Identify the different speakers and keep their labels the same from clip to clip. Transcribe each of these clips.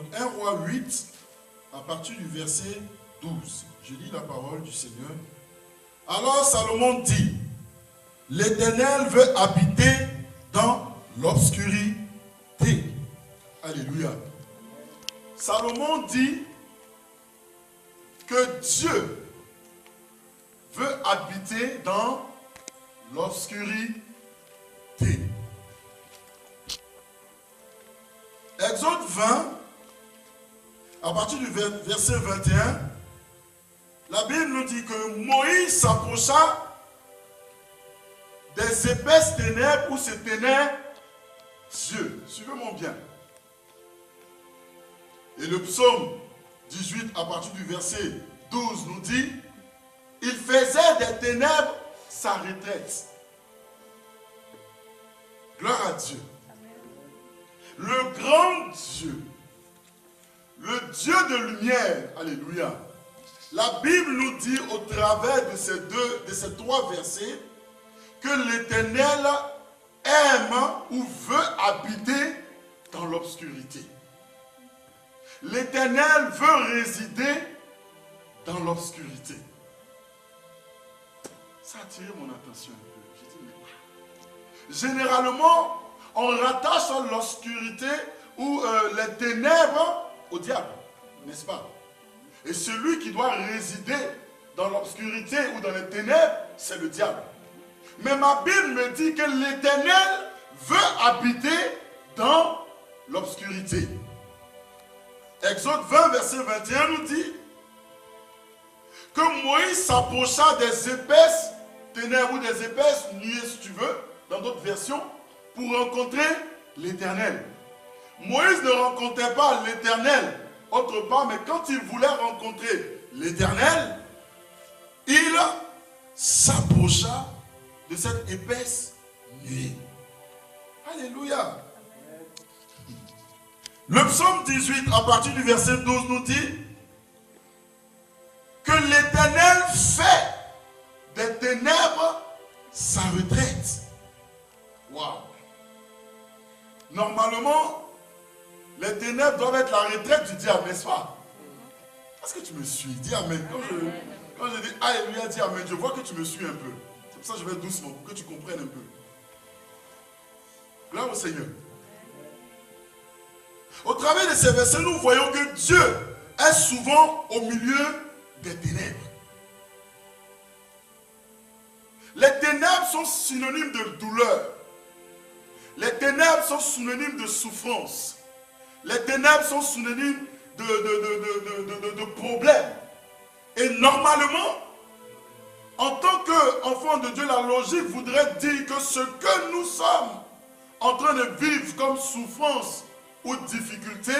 Speaker 1: Donc 1 Roi 8, à partir du verset 12. Je lis la parole du Seigneur. Alors Salomon dit, l'Éternel veut habiter dans l'obscurité. Alléluia. Salomon dit que Dieu veut habiter dans l'obscurité. Exode 20, à partir du verset 21, la Bible nous dit que Moïse s'approcha des épaisses ténèbres où se tenait Dieu. Suivez-moi bien. Et le psaume 18, à partir du verset 12, nous dit, il faisait des ténèbres sa retraite. Gloire à Dieu. Le grand Dieu, le Dieu de lumière, alléluia. La Bible nous dit au travers de ces trois versets que l'Éternel aime ou veut habiter dans l'obscurité. L'Éternel veut résider dans l'obscurité. Ça a attiré mon attention un peu. J'ai dit, mais généralement, on rattache l'obscurité ou les ténèbres au diable, n'est-ce pas? Et celui qui doit résider dans l'obscurité ou dans les ténèbres, c'est le diable. Mais ma Bible me dit que l'Éternel veut habiter dans l'obscurité. Exode 20, verset 21 nous dit que Moïse s'approcha des épaisses ténèbres ou des épaisses nuées, si tu veux, dans d'autres versions, pour rencontrer l'Éternel. Moïse ne rencontrait pas l'Éternel autre part, mais quand il voulait rencontrer l'Éternel, il s'approcha de cette épaisse nuée. Alléluia. Le psaume 18, à partir du verset 12, nous dit que l'Éternel fait des ténèbres sa retraite. Waouh! Normalement, les ténèbres doivent être la retraite du diable, n'est-ce pas? Est-ce que tu me suis? Dis Amen. Quand je dis Alléluia, dis Amen, je vois que tu me suis un peu. C'est pour ça que je vais doucement, pour que tu comprennes un peu. Gloire au Seigneur. Au travers de ces versets, nous voyons que Dieu est souvent au milieu des ténèbres. Les ténèbres sont synonymes de douleur. Les ténèbres sont synonymes de souffrance. Les ténèbres sont synonymes de problèmes. Et normalement, en tant qu'enfant de Dieu, la logique voudrait dire que ce que nous sommes en train de vivre comme souffrance ou difficulté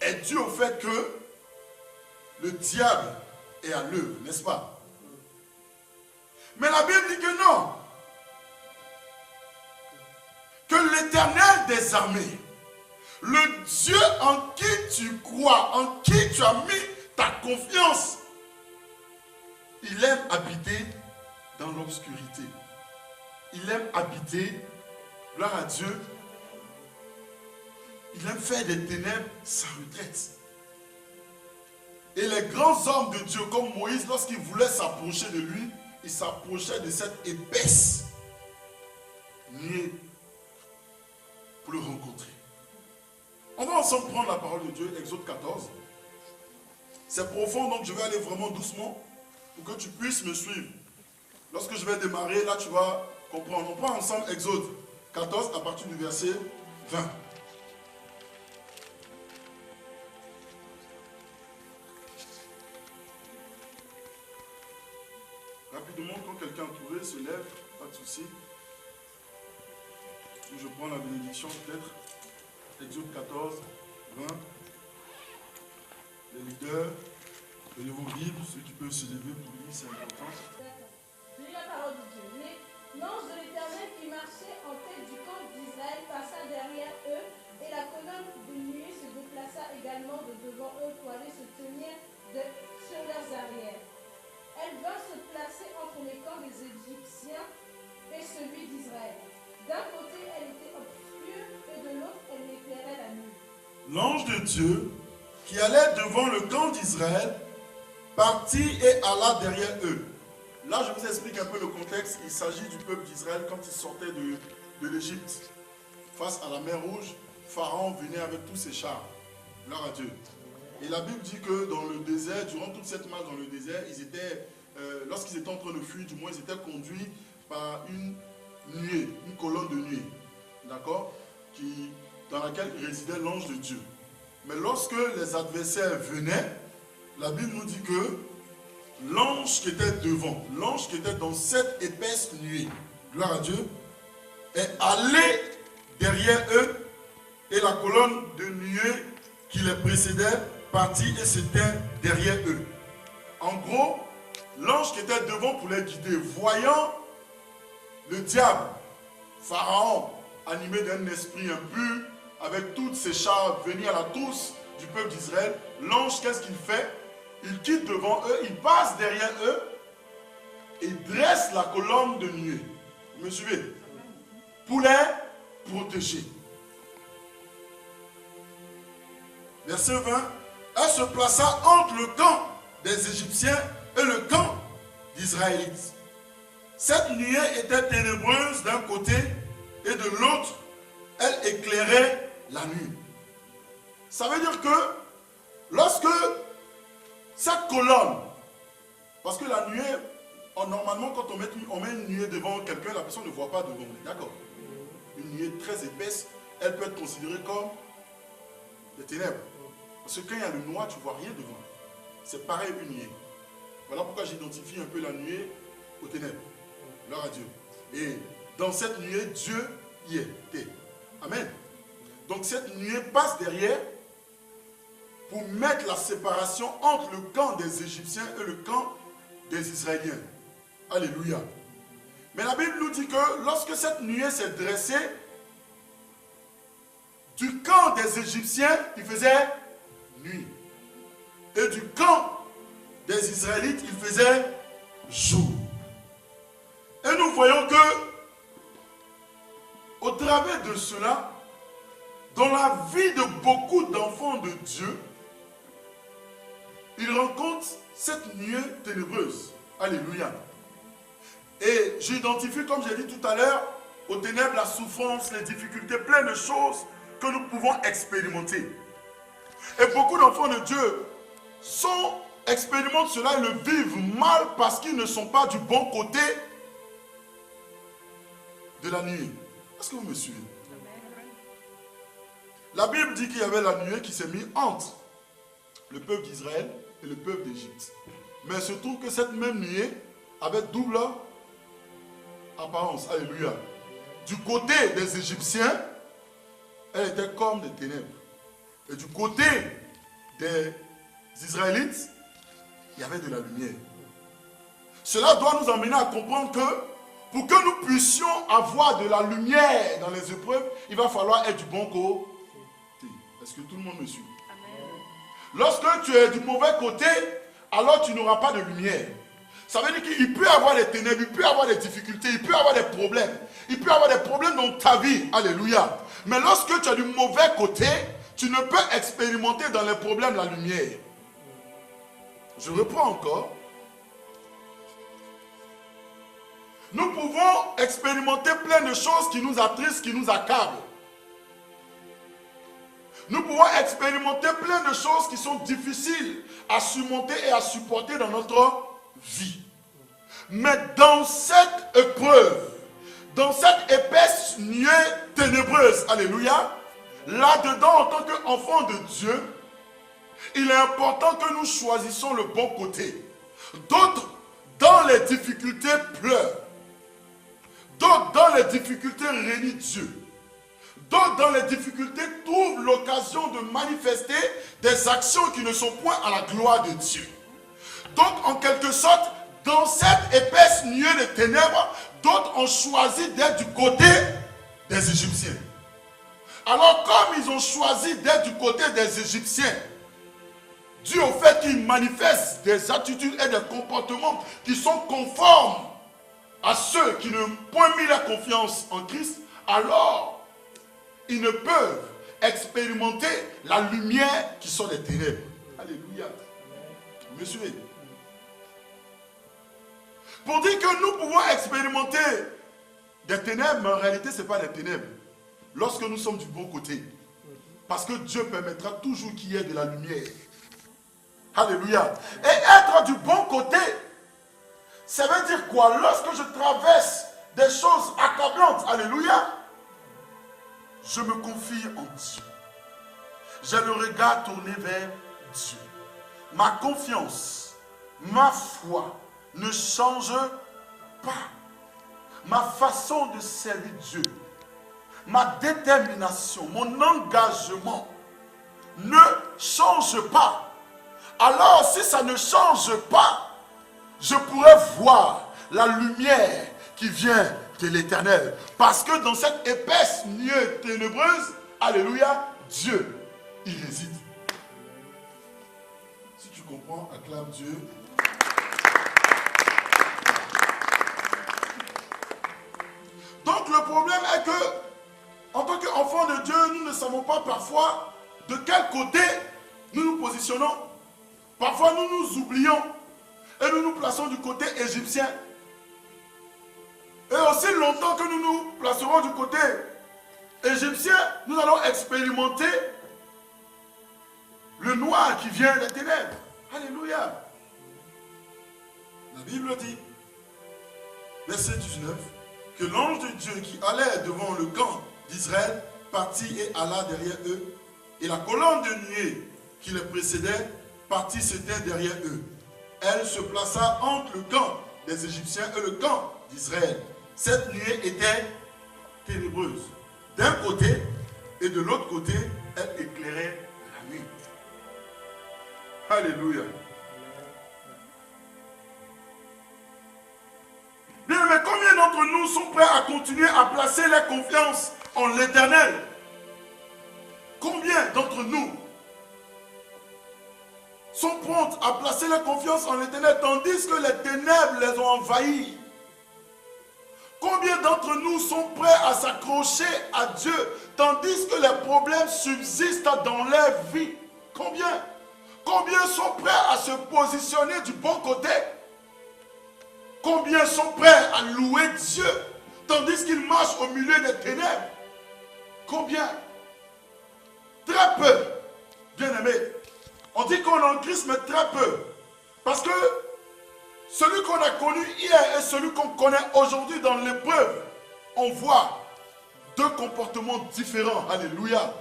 Speaker 1: est dû au fait que le diable est à l'œuvre, n'est-ce pas? Mais la Bible dit que non. Que l'Éternel des armées, le Dieu en qui tu crois, en qui tu as mis ta confiance, il aime habiter dans l'obscurité. Il aime habiter, gloire à Dieu, il aime faire des ténèbres sa retraite. Et les grands hommes de Dieu, comme Moïse, lorsqu'il voulait s'approcher de lui, il s'approchait de cette épaisse nuée pour le rencontrer. On va ensemble prendre la parole de Dieu, Exode 14. C'est profond, donc je vais aller vraiment doucement pour que tu puisses me suivre. Lorsque je vais démarrer, là tu vas comprendre. On prend ensemble Exode 14 à partir du verset 20. Rapidement, quand quelqu'un a trouvé, se lève, pas de souci. Je prends la bénédiction peut-être. Exode 14, 20. Les leaders, prenez vos Bibles, ceux qui peuvent se lever pour lire, c'est important.
Speaker 2: Je lis la parole de Dieu. L'ange de l'Éternel qui marchait en tête du camp d'Israël passa derrière eux, et la colonne de nuée se déplaça également de devant eux pour aller se tenir sur leurs arrières. Elle vint se placer entre les camps des Égyptiens et celui d'Israël. D'un côté, elle était obscure, et de l'autre, elle éclairait la nuit.
Speaker 1: L'ange de Dieu qui allait devant le camp d'Israël, partit et alla derrière eux. Là, je vous explique un peu le contexte. Il s'agit du peuple d'Israël quand il sortait de l'Égypte. Face à la mer Rouge, Pharaon venait avec tous ses chars. Gloire à Dieu. Et la Bible dit que dans le désert, durant toute cette marche dans le désert, lorsqu'ils étaient en train de fuir, du moins, ils étaient conduits par une nuée, une colonne de nuée. D'accord? Dans laquelle résidait l'ange de Dieu. Mais lorsque les adversaires venaient, la Bible nous dit que l'ange qui était devant, l'ange qui était dans cette épaisse nuée, gloire à Dieu, est allé derrière eux et la colonne de nuée qui les précédait partit et s'éteint derrière eux. En gros, l'ange qui était devant pour les guider, voyant le diable, Pharaon, animé d'un esprit impur, avec toutes ses chars venir à la trousse du peuple d'Israël, l'ange, qu'est-ce qu'il fait? Il quitte devant eux, il passe derrière eux et dresse la colonne de nuée. Vous me suivez? Pour les protéger. Verset 20. Elle se plaça entre le camp des Égyptiens et le camp d'Israélites. Cette nuée était ténébreuse d'un côté et de l'autre, elle éclairait la nuit. Ça veut dire que lorsque cette colonne, parce que la nuée, normalement quand on met une nuée devant quelqu'un, la personne ne voit pas devant, d'accord? Une nuée très épaisse, elle peut être considérée comme des ténèbres. Parce que quand il y a le noir, tu ne vois rien devant. C'est pareil une nuée. Voilà pourquoi j'identifie un peu la nuée aux ténèbres. Gloire à Dieu. Et dans cette nuée, Dieu y était. Amen. Donc cette nuée passe derrière pour mettre la séparation entre le camp des Égyptiens et le camp des Israéliens. Alléluia. Mais la Bible nous dit que lorsque cette nuée s'est dressée, du camp des Égyptiens, il faisait nuit. Et du camp des Israélites, il faisait jour. Et nous voyons que, au travers de cela, dans la vie de beaucoup d'enfants de Dieu, ils rencontrent cette nuée ténébreuse. Alléluia. Et j'identifie, comme j'ai dit tout à l'heure, aux ténèbres la souffrance, les difficultés, plein de choses que nous pouvons expérimenter. Et beaucoup d'enfants de Dieu expérimentent cela et le vivent mal parce qu'ils ne sont pas du bon côté de la nuée. Est-ce que vous me suivez? La Bible dit qu'il y avait la nuée qui s'est mise entre le peuple d'Israël et le peuple d'Égypte. Mais il se trouve que cette même nuée avait double apparence. Alléluia. Du côté des Égyptiens, elle était comme des ténèbres. Et du côté des Israélites, il y avait de la lumière. Cela doit nous amener à comprendre que pour que nous puissions avoir de la lumière dans les épreuves, il va falloir être du bon côté. Est-ce que tout le monde me suit? Amen. Lorsque tu es du mauvais côté, alors tu n'auras pas de lumière. Ça veut dire qu'il peut y avoir des ténèbres, il peut y avoir des difficultés, il peut y avoir des problèmes. Il peut y avoir des problèmes dans ta vie. Alléluia. Mais lorsque tu es du mauvais côté, tu ne peux expérimenter dans les problèmes la lumière. Je reprends encore. Nous pouvons expérimenter plein de choses qui nous attristent, qui nous accablent. Nous pouvons expérimenter plein de choses qui sont difficiles à surmonter et à supporter dans notre vie. Mais dans cette épreuve, dans cette épaisse nuée ténébreuse, alléluia, là-dedans, en tant qu'enfant de Dieu, il est important que nous choisissions le bon côté. D'autres, dans les difficultés, pleurent. D'autres, dans les difficultés, réunissent Dieu. D'autres, dans les difficultés, trouvent l'occasion de manifester des actions qui ne sont point à la gloire de Dieu. Donc, en quelque sorte, dans cette épaisse nuée de ténèbres, d'autres ont choisi d'être du côté des Égyptiens. Alors, comme ils ont choisi d'être du côté des Égyptiens, dû au fait qu'ils manifestent des attitudes et des comportements qui sont conformes à ceux qui n'ont point mis la confiance en Christ, alors ils ne peuvent expérimenter la lumière qui sort des ténèbres. Alléluia. Me suivez? Pour dire que nous pouvons expérimenter des ténèbres, mais en réalité, ce n'est pas des ténèbres. Lorsque nous sommes du bon côté. Parce que Dieu permettra toujours qu'il y ait de la lumière. Alléluia. Et être du bon côté, ça veut dire quoi? Lorsque je traverse des choses accablantes, alléluia, je me confie en Dieu. J'ai le regard tourné vers Dieu. Ma confiance, ma foi ne change pas. Ma façon de servir Dieu, ma détermination, mon engagement ne change pas. Alors, si ça ne change pas, je pourrais voir la lumière qui vient de l'Éternel. Parce que dans cette épaisse nuée ténébreuse, alléluia, Dieu, il réside. Si tu comprends, acclame Dieu. Donc le problème est que, en tant qu'enfants de Dieu, nous ne savons pas parfois de quel côté nous nous positionnons. Parfois nous nous oublions et nous nous plaçons du côté égyptien. Et aussi longtemps que nous nous placerons du côté égyptien, nous allons expérimenter le noir qui vient des ténèbres. Alléluia. La Bible dit, verset 19, que l'ange de Dieu qui allait devant le camp d'Israël partit et alla derrière eux, et la colonne de nuée qui les précédait partit s'éteint derrière eux. Elle se plaça entre le camp des Égyptiens et le camp d'Israël. Cette nuée était ténébreuse. D'un côté et de l'autre côté, elle éclairait la nuit. Alléluia. Bien, mais combien d'entre nous sont prêts à continuer à placer la confiance en l'Éternel? Combien d'entre nous sont prêts à placer la confiance en l'Éternel tandis que les ténèbres les ont envahis? Combien d'entre nous sont prêts à s'accrocher à Dieu tandis que les problèmes subsistent dans leur vie? Combien? Combien sont prêts à se positionner du bon côté? Combien sont prêts à louer Dieu tandis qu'ils marchent au milieu des ténèbres? Combien? Très peu, bien-aimés. On dit qu'on est en Christ, mais très peu. Parce que celui qu'on a connu hier et celui qu'on connaît aujourd'hui dans l'épreuve, on voit deux comportements différents. Alléluia.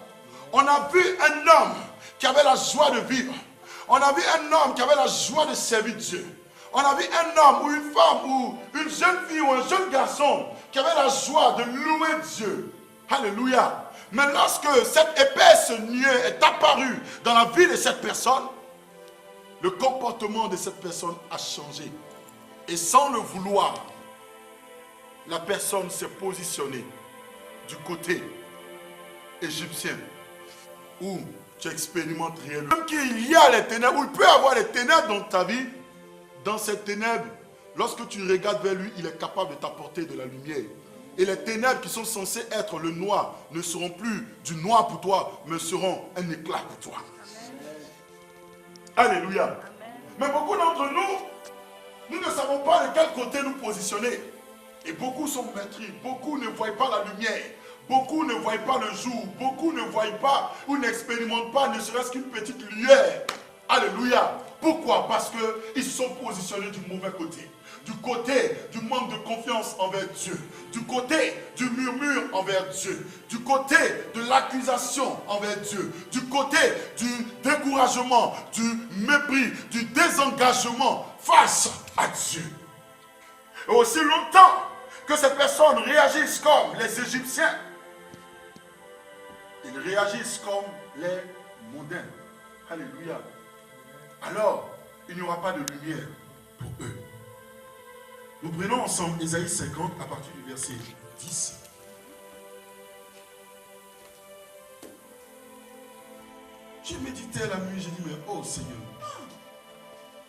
Speaker 1: On a vu un homme qui avait la joie de vivre. On a vu un homme qui avait la joie de servir Dieu. On a vu un homme ou une femme ou une jeune fille ou un jeune garçon qui avait la joie de louer Dieu. Alléluia. Mais lorsque cette épaisse nuée est apparue dans la vie de cette personne, le comportement de cette personne a changé. Et sans le vouloir, la personne s'est positionnée du côté égyptien où tu expérimentes réellement. Même qu'il y a les ténèbres, où il peut y avoir les ténèbres dans ta vie, dans ces ténèbres, lorsque tu regardes vers lui, il est capable de t'apporter de la lumière. Et les ténèbres qui sont censées être le noir ne seront plus du noir pour toi, mais seront un éclat pour toi. Amen. Alléluia. Amen. Mais beaucoup d'entre nous, nous ne savons pas de quel côté nous positionner. Et beaucoup sont meurtris, beaucoup ne voient pas la lumière, beaucoup ne voient pas le jour, beaucoup ne voient pas ou n'expérimentent pas ne serait-ce qu'une petite lueur. Alléluia. Pourquoi? Parce qu'ils se sont positionnés du mauvais côté. Du côté du manque de confiance envers Dieu, du côté du murmure envers Dieu, du côté de l'accusation envers Dieu, du côté du découragement, du mépris, du désengagement face à Dieu. Et aussi longtemps que ces personnes réagissent comme les Égyptiens, ils réagissent comme les mondains. Alléluia. Alors, il n'y aura pas de lumière pour eux. Nous prenons ensemble Ésaïe 50 à partir du verset 10. J'ai médité la nuit, j'ai dit, mais oh Seigneur.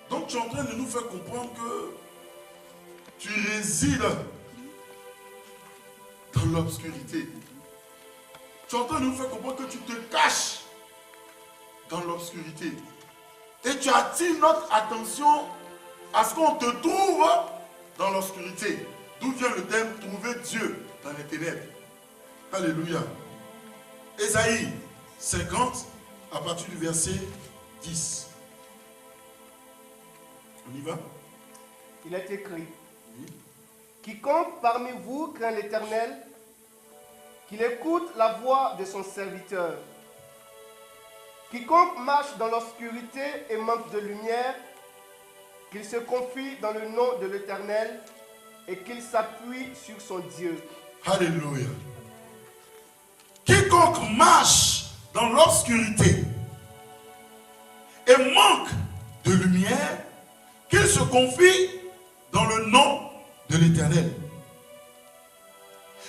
Speaker 1: Donc tu es en train de nous faire comprendre que tu résides dans l'obscurité. Tu es en train de nous faire comprendre que tu te caches dans l'obscurité. Et tu attires notre attention à ce qu'on te trouve dans l'obscurité. D'où vient le thème trouver Dieu dans les ténèbres. Alléluia. Ésaïe 50, à partir du verset 10. On y va?
Speaker 3: Il est écrit,
Speaker 1: Oui.
Speaker 3: quiconque parmi vous craint l'Éternel, qu'il écoute la voix de son serviteur. Quiconque marche dans l'obscurité et manque de lumière, qu'il se confie dans le nom de l'Éternel et qu'il s'appuie sur son Dieu.
Speaker 1: Alléluia. Quiconque marche dans l'obscurité et manque de lumière, qu'il se confie dans le nom de l'Éternel.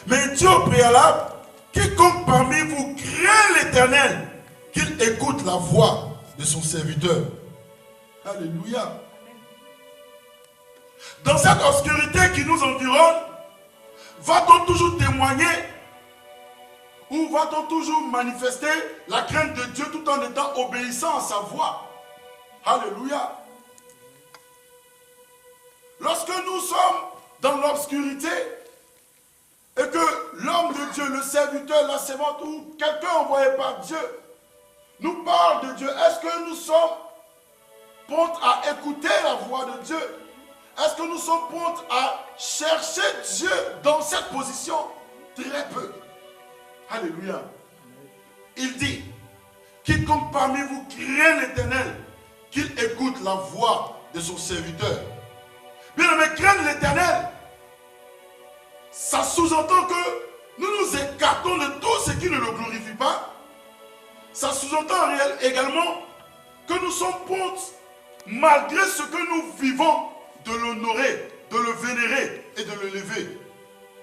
Speaker 1: Mais Dieu au préalable, quiconque parmi vous craint l'Éternel, qu'il écoute la voix de son serviteur. Alléluia. Dans cette obscurité qui nous environne, va-t-on toujours témoigner ou va-t-on toujours manifester la crainte de Dieu tout en étant obéissant à sa voix? Alléluia. Lorsque nous sommes dans l'obscurité et que l'homme de Dieu, le serviteur, la servante ou quelqu'un envoyé par Dieu nous parle de Dieu, est-ce que nous sommes prompts à écouter la voix de Dieu? Est-ce que nous sommes prompts à chercher Dieu dans cette position? Très peu. Alléluia. Il dit, quiconque parmi vous craint l'Éternel, qu'il écoute la voix de son serviteur. Bien aimé, craindre l'Éternel, ça sous-entend que nous nous écartons de tout ce qui ne le glorifie pas. Ça sous-entend également que nous sommes prompts, malgré ce que nous vivons, de l'honorer, de le vénérer et de le lever.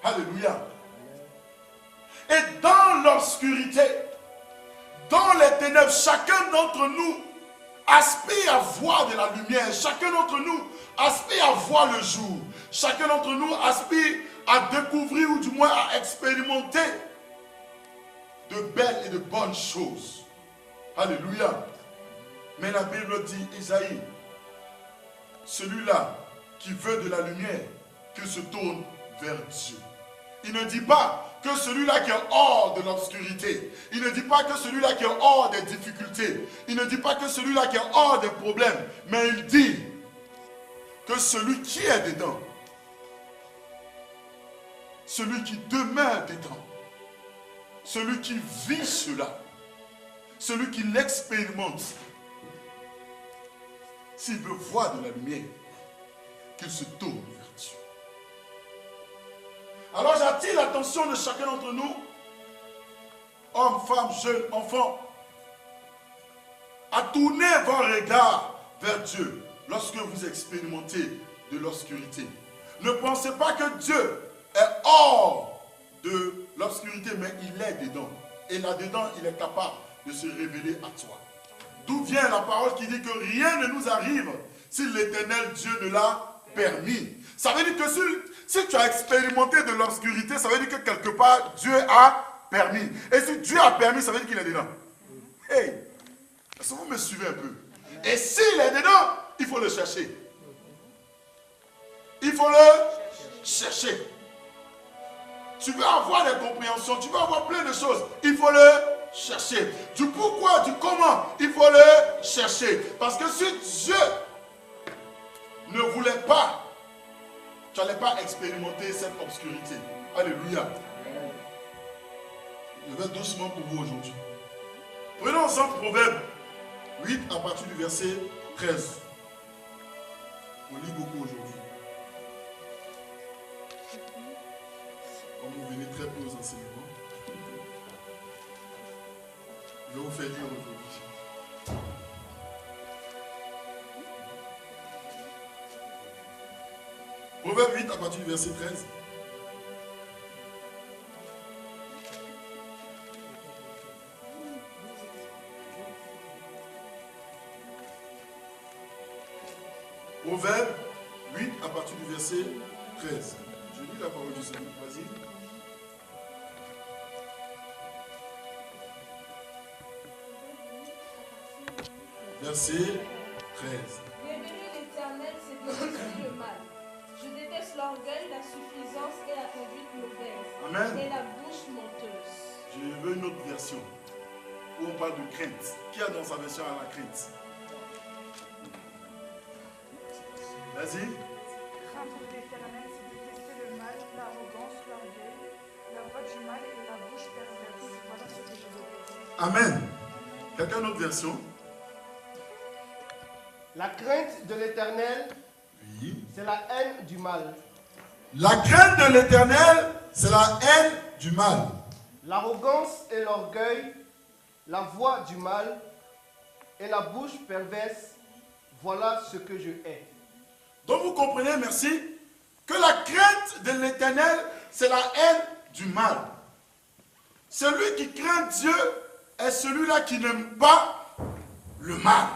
Speaker 1: Alléluia. Et dans l'obscurité, dans les ténèbres, chacun d'entre nous aspire à voir de la lumière. Chacun d'entre nous aspire à voir le jour. Chacun d'entre nous aspire à découvrir ou du moins à expérimenter de belles et de bonnes choses. Alléluia. Mais la Bible dit, Isaïe, celui-là qui veut de la lumière, qu'il se tourne vers Dieu. Il ne dit pas que celui-là qui est hors de l'obscurité, il ne dit pas que celui-là qui est hors des difficultés, il ne dit pas que celui-là qui est hors des problèmes, mais il dit que celui qui est dedans, celui qui demeure dedans, celui qui vit cela, celui qui l'expérimente, s'il veut voir de la lumière, qu'il se tourne vers Dieu. Alors j'attire l'attention de chacun d'entre nous, hommes, femmes, jeunes, enfants, à tourner vos regards vers Dieu lorsque vous expérimentez de l'obscurité. Ne pensez pas que Dieu est hors de l'obscurité, mais il est dedans. Et là-dedans, il est capable de se révéler à toi. D'où vient la parole qui dit que rien ne nous arrive si l'Éternel Dieu ne l'a permis. Ça veut dire que si tu as expérimenté de l'obscurité, ça veut dire que quelque part, Dieu a permis. Et si Dieu a permis, ça veut dire qu'il est dedans. Hey, est-ce que vous me suivez un peu? Et s'il est dedans, il faut le chercher. Il faut le chercher. Tu veux avoir des compréhensions, tu veux avoir plein de choses, il faut le chercher. Du pourquoi, du comment, il faut le chercher. Parce que si Dieu ne voulait pas, tu n'allais pas expérimenter cette obscurité. Alléluia. Je vais doucement pour vous aujourd'hui. Prenons ensemble Proverbe 8 à partir du verset 13. On lit beaucoup aujourd'hui. Comme vous venez très peu aux enseignements, je vais vous faire lire aujourd'hui. Proverbe 8 à partir du verset 13. Proverbe 8 à partir du verset 13. Je lis la parole du Seigneur. Vas-y. Verset 13.
Speaker 2: Révéler l'Éternel, c'est détester le mal. Je déteste l'orgueil, la suffisance et la conduite mauvaise.
Speaker 1: Amen.
Speaker 2: Et la bouche menteuse.
Speaker 1: Je veux une autre version où on parle de crainte. Qui a dans sa version à la crainte? Vas-y.
Speaker 4: Craindre l'Éternel, c'est détester le mal, l'arrogance, l'orgueil, la voix du mal et la bouche perverse. Voilà ce que je déteste.
Speaker 1: Amen. Quelqu'un d'autre version?
Speaker 3: La crainte de l'Éternel,
Speaker 1: Oui.
Speaker 3: c'est la haine du mal.
Speaker 1: La crainte de l'Éternel, c'est la haine du mal.
Speaker 3: L'arrogance et l'orgueil, la voix du mal et la bouche perverse, voilà ce que je hais.
Speaker 1: Donc vous comprenez, merci, que la crainte de l'Éternel, c'est la haine du mal. Celui qui craint Dieu est celui-là qui n'aime pas le mal.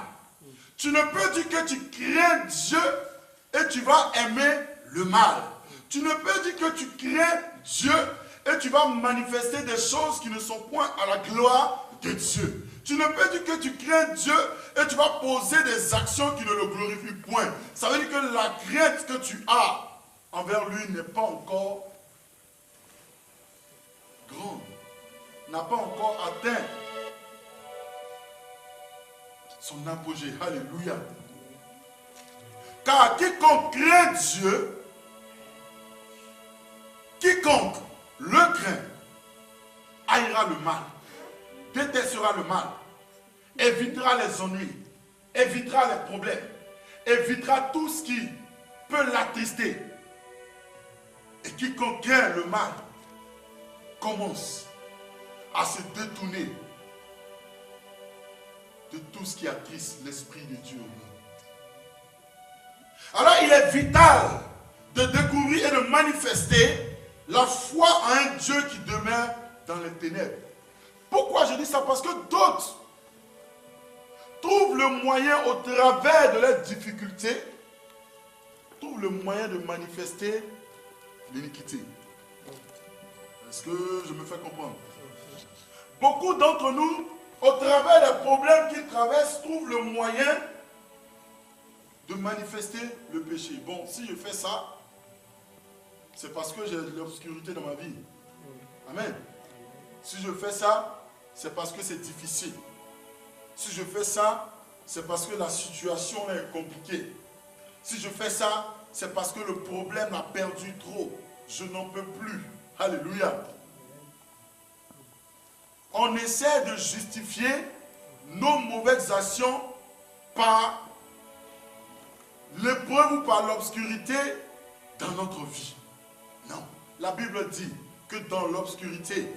Speaker 1: Tu ne peux dire que tu crains Dieu et tu vas aimer le mal. Tu ne peux dire que tu crains Dieu et tu vas manifester des choses qui ne sont point à la gloire de Dieu. Tu ne peux dire que tu crains Dieu et tu vas poser des actions qui ne le glorifient point. Ça veut dire que la crainte que tu as envers lui n'est pas encore grande, n'a pas encore atteint son apogée. Alléluia. Car quiconque craint Dieu, quiconque le craint, haïra le mal, détestera le mal, évitera les ennuis, évitera les problèmes, évitera tout ce qui peut l'attrister. Et quiconque craint le mal commence à se détourner de tout ce qui attriste l'Esprit de Dieu au monde. Alors il est vital de découvrir et de manifester la foi en un Dieu qui demeure dans les ténèbres. Pourquoi je dis ça? Parce que d'autres trouvent le moyen au travers de leurs difficultés, trouvent le moyen de manifester l'iniquité. Est-ce que je me fais comprendre? Beaucoup d'entre nous, au travers des problèmes qu'ils traversent, trouvent le moyen de manifester le péché. Bon, si je fais ça, c'est parce que j'ai de l'obscurité dans ma vie. Amen. Si je fais ça, c'est parce que c'est difficile. Si je fais ça, c'est parce que la situation est compliquée. Si je fais ça, c'est parce que le problème a perdu trop. Je n'en peux plus. Alléluia. On essaie de justifier nos mauvaises actions par l'épreuve ou par l'obscurité dans notre vie. Non. La Bible dit que dans l'obscurité,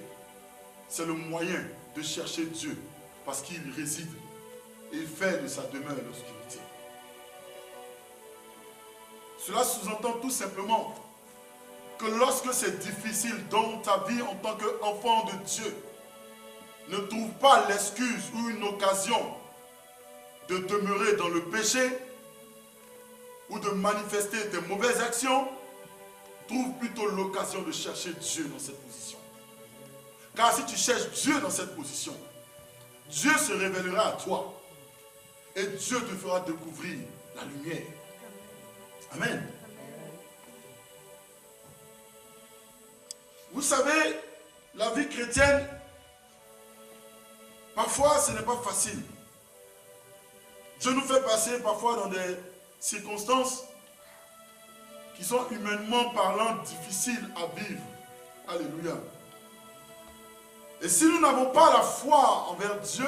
Speaker 1: c'est le moyen de chercher Dieu parce qu'il réside et il fait de sa demeure l'obscurité. Cela sous-entend tout simplement que lorsque c'est difficile dans ta vie en tant qu'enfant de Dieu, ne trouve pas l'excuse ou une occasion de demeurer dans le péché ou de manifester tes mauvaises actions, trouve plutôt l'occasion de chercher Dieu dans cette position. Car si tu cherches Dieu dans cette position, Dieu se révélera à toi et Dieu te fera découvrir la lumière. Amen. Vous savez, la vie chrétienne, parfois ce n'est pas facile. Dieu nous fait passer parfois dans des circonstances qui sont humainement parlant difficiles à vivre. Alléluia. Et si nous n'avons pas la foi envers Dieu,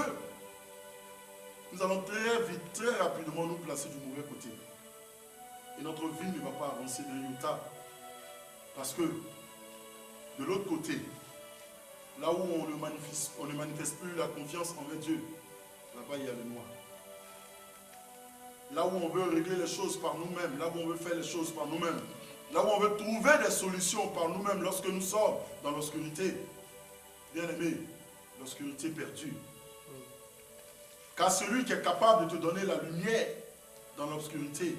Speaker 1: nous allons très vite, très rapidement nous placer du mauvais côté. Et notre vie ne va pas avancer d'un iota. Parce que de l'autre côté, là où on ne manifeste plus la confiance envers Dieu, là-bas il y a le noir. Là où on veut régler les choses par nous-mêmes, là où on veut faire les choses par nous-mêmes, là où on veut trouver des solutions par nous-mêmes lorsque nous sommes dans l'obscurité. Bien aimé, l'obscurité perdue. Car celui qui est capable de te donner la lumière dans l'obscurité,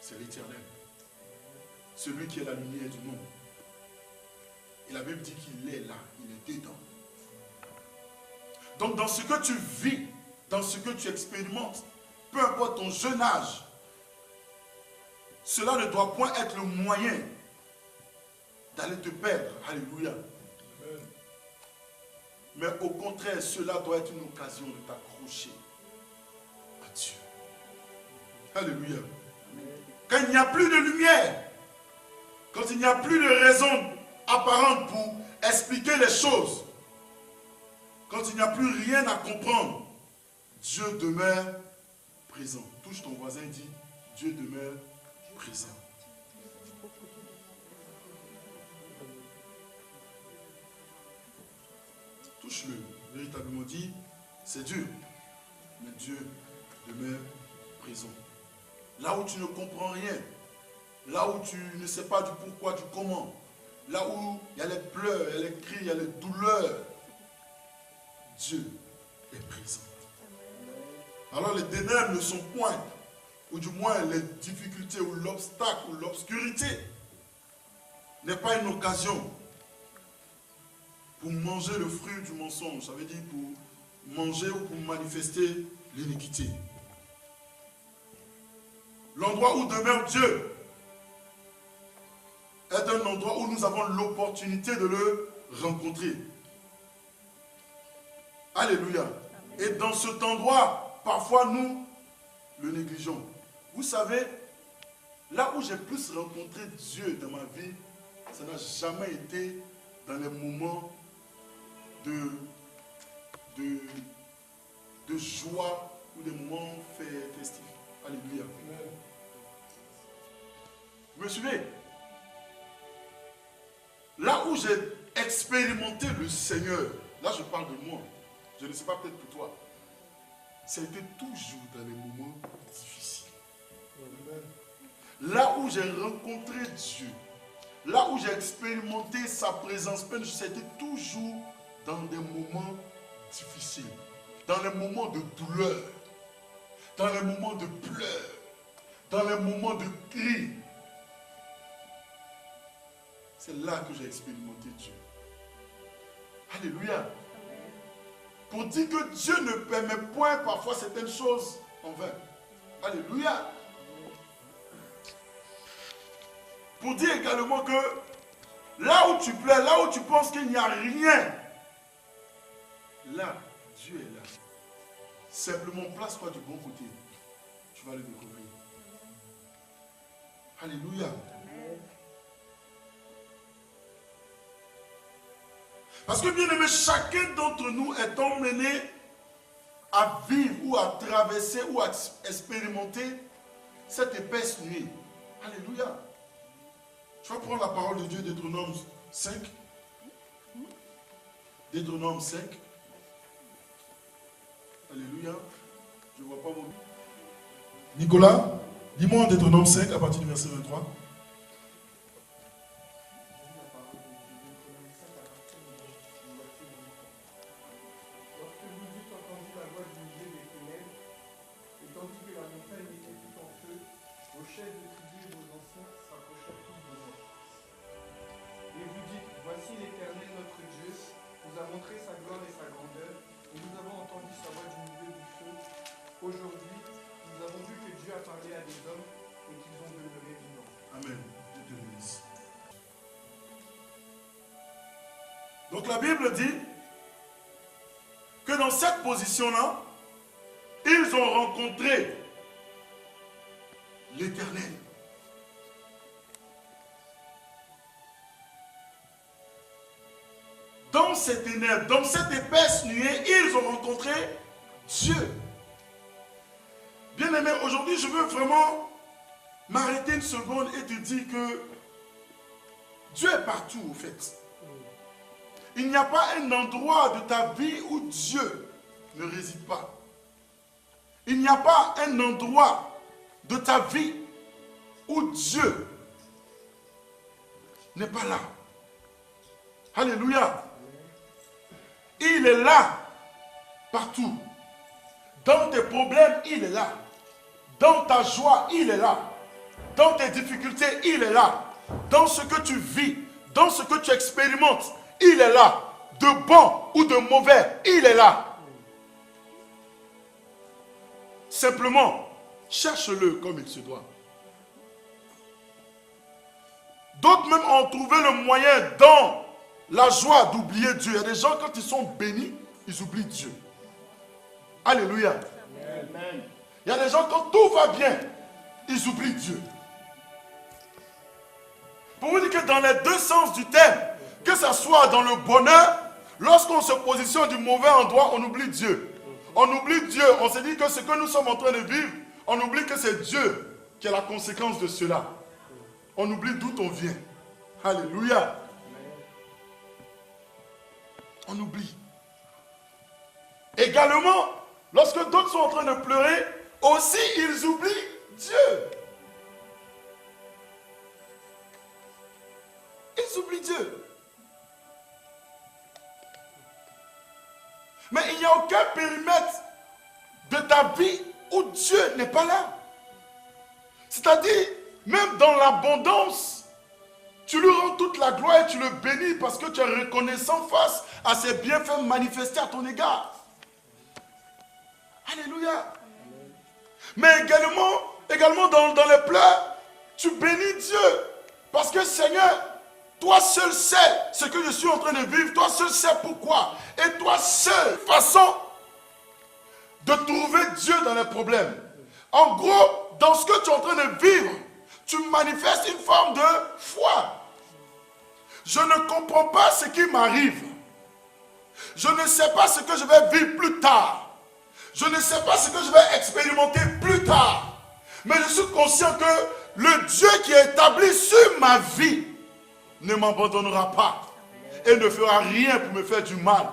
Speaker 1: c'est l'Éternel. Celui qui est la lumière du monde. Et la Bible dit qu'il est là, il est dedans. Donc dans ce que tu vis dans ce que tu expérimentes, peu importe ton jeune âge, cela ne doit point être le moyen d'aller te perdre. Alléluia. Mais au contraire, cela doit être une occasion de t'accrocher à Dieu. Alléluia. Quand il n'y a plus de lumière, quand il n'y a plus de raison apparente pour expliquer les choses, quand il n'y a plus rien à comprendre, Dieu demeure présent. Touche ton voisin et dis, Dieu demeure présent. Touche-le. Véritablement dit, c'est dur, mais Dieu demeure présent. Là où tu ne comprends rien, là où tu ne sais pas du pourquoi, du comment, là où il y a les pleurs, il y a les cris, il y a les douleurs, Dieu est présent. Alors les ténèbres ne sont point, ou du moins les difficultés, ou l'obstacle, ou l'obscurité, n'est pas une occasion pour manger le fruit du mensonge, ça veut dire pour manger ou pour manifester l'iniquité. L'endroit où demeure Dieu est un endroit où nous avons l'opportunité de le rencontrer. Alléluia. Et dans cet endroit, parfois nous le négligeons. Vous savez, là où j'ai plus rencontré Dieu dans ma vie, ça n'a jamais été dans les moments de joie ou des moments festifs. Alléluia. Vous me suivez? Là où j'ai expérimenté le Seigneur, là je parle de moi, je ne sais pas peut-être pour toi, ça a été toujours dans les moments difficiles. Là où j'ai rencontré Dieu, là où j'ai expérimenté sa présence pleine, c'était toujours dans des moments difficiles, dans les moments de douleur, dans les moments de pleurs, dans les moments de cris. C'est là que j'ai expérimenté Dieu. Alléluia. Pour dire que Dieu ne permet point parfois certaines choses en vain. Alléluia. Pour dire également que là où tu plais, là où tu penses qu'il n'y a rien, là, Dieu est là. Simplement place-toi du bon côté. Tu vas le découvrir. Alléluia. Parce que bien aimé, chacun d'entre nous est emmené à vivre ou à traverser ou à expérimenter cette épaisse nuit. Alléluia. Tu vas prendre la parole de Dieu, Deutéronome 5. Deutéronome 5. Alléluia. Je ne vois pas vos... Nicolas, dis-moi en Deutéronome 5 à partir du verset 23. Donc la Bible dit que dans cette position-là, ils ont rencontré l'Éternel. Dans ces ténèbres, dans cette épaisse nuée, ils ont rencontré Dieu. Bien-aimé, aujourd'hui, je veux vraiment m'arrêter une seconde et te dire que Dieu est partout, au fait. Il n'y a pas un endroit de ta vie où Dieu ne réside pas. Il n'y a pas un endroit de ta vie où Dieu n'est pas là. Alléluia. Il est là, partout. Dans tes problèmes, il est là. Dans ta joie, il est là. Dans tes difficultés, il est là. Dans ce que tu vis, dans ce que tu expérimentes, il est là. De bon ou de mauvais, il est là. simplement, cherche-le comme il se doit. D'autres même ont trouvé le moyen dans la joie d'oublier Dieu. Il y a des gens, quand ils sont bénis, ils oublient Dieu. Alléluia.
Speaker 3: Amen.
Speaker 1: Il y a des gens, quand tout va bien, ils oublient Dieu. Pour vous dire que dans les deux sens du terme, que ce soit dans le bonheur, lorsqu'on se positionne du mauvais endroit, on oublie Dieu. On oublie Dieu. On se dit que ce que nous sommes en train de vivre, on oublie que c'est Dieu qui est la conséquence de cela. On oublie d'où on vient. Alléluia. On oublie. Également, lorsque d'autres sont en train de pleurer, aussi ils oublient Dieu. Ils oublient Dieu. Mais il n'y a aucun périmètre de ta vie où Dieu n'est pas là. C'est-à-dire, même dans l'abondance, tu lui rends toute la gloire et tu le bénis parce que tu es reconnaissant face à ses bienfaits manifestés à ton égard. Alléluia. Mais également dans les pleurs, tu bénis Dieu. Parce que Seigneur, toi seul sais ce que je suis en train de vivre. Toi seul sais pourquoi. Et toi seul, façon de trouver Dieu dans les problèmes. En gros, dans ce que tu es en train de vivre, tu manifestes une forme de foi. Je ne comprends pas ce qui m'arrive. Je ne sais pas ce que je vais vivre plus tard. Je ne sais pas ce que je vais expérimenter plus tard. Mais je suis conscient que le Dieu qui est établi sur ma vie ne m'abandonnera pas et ne fera rien pour me faire du mal.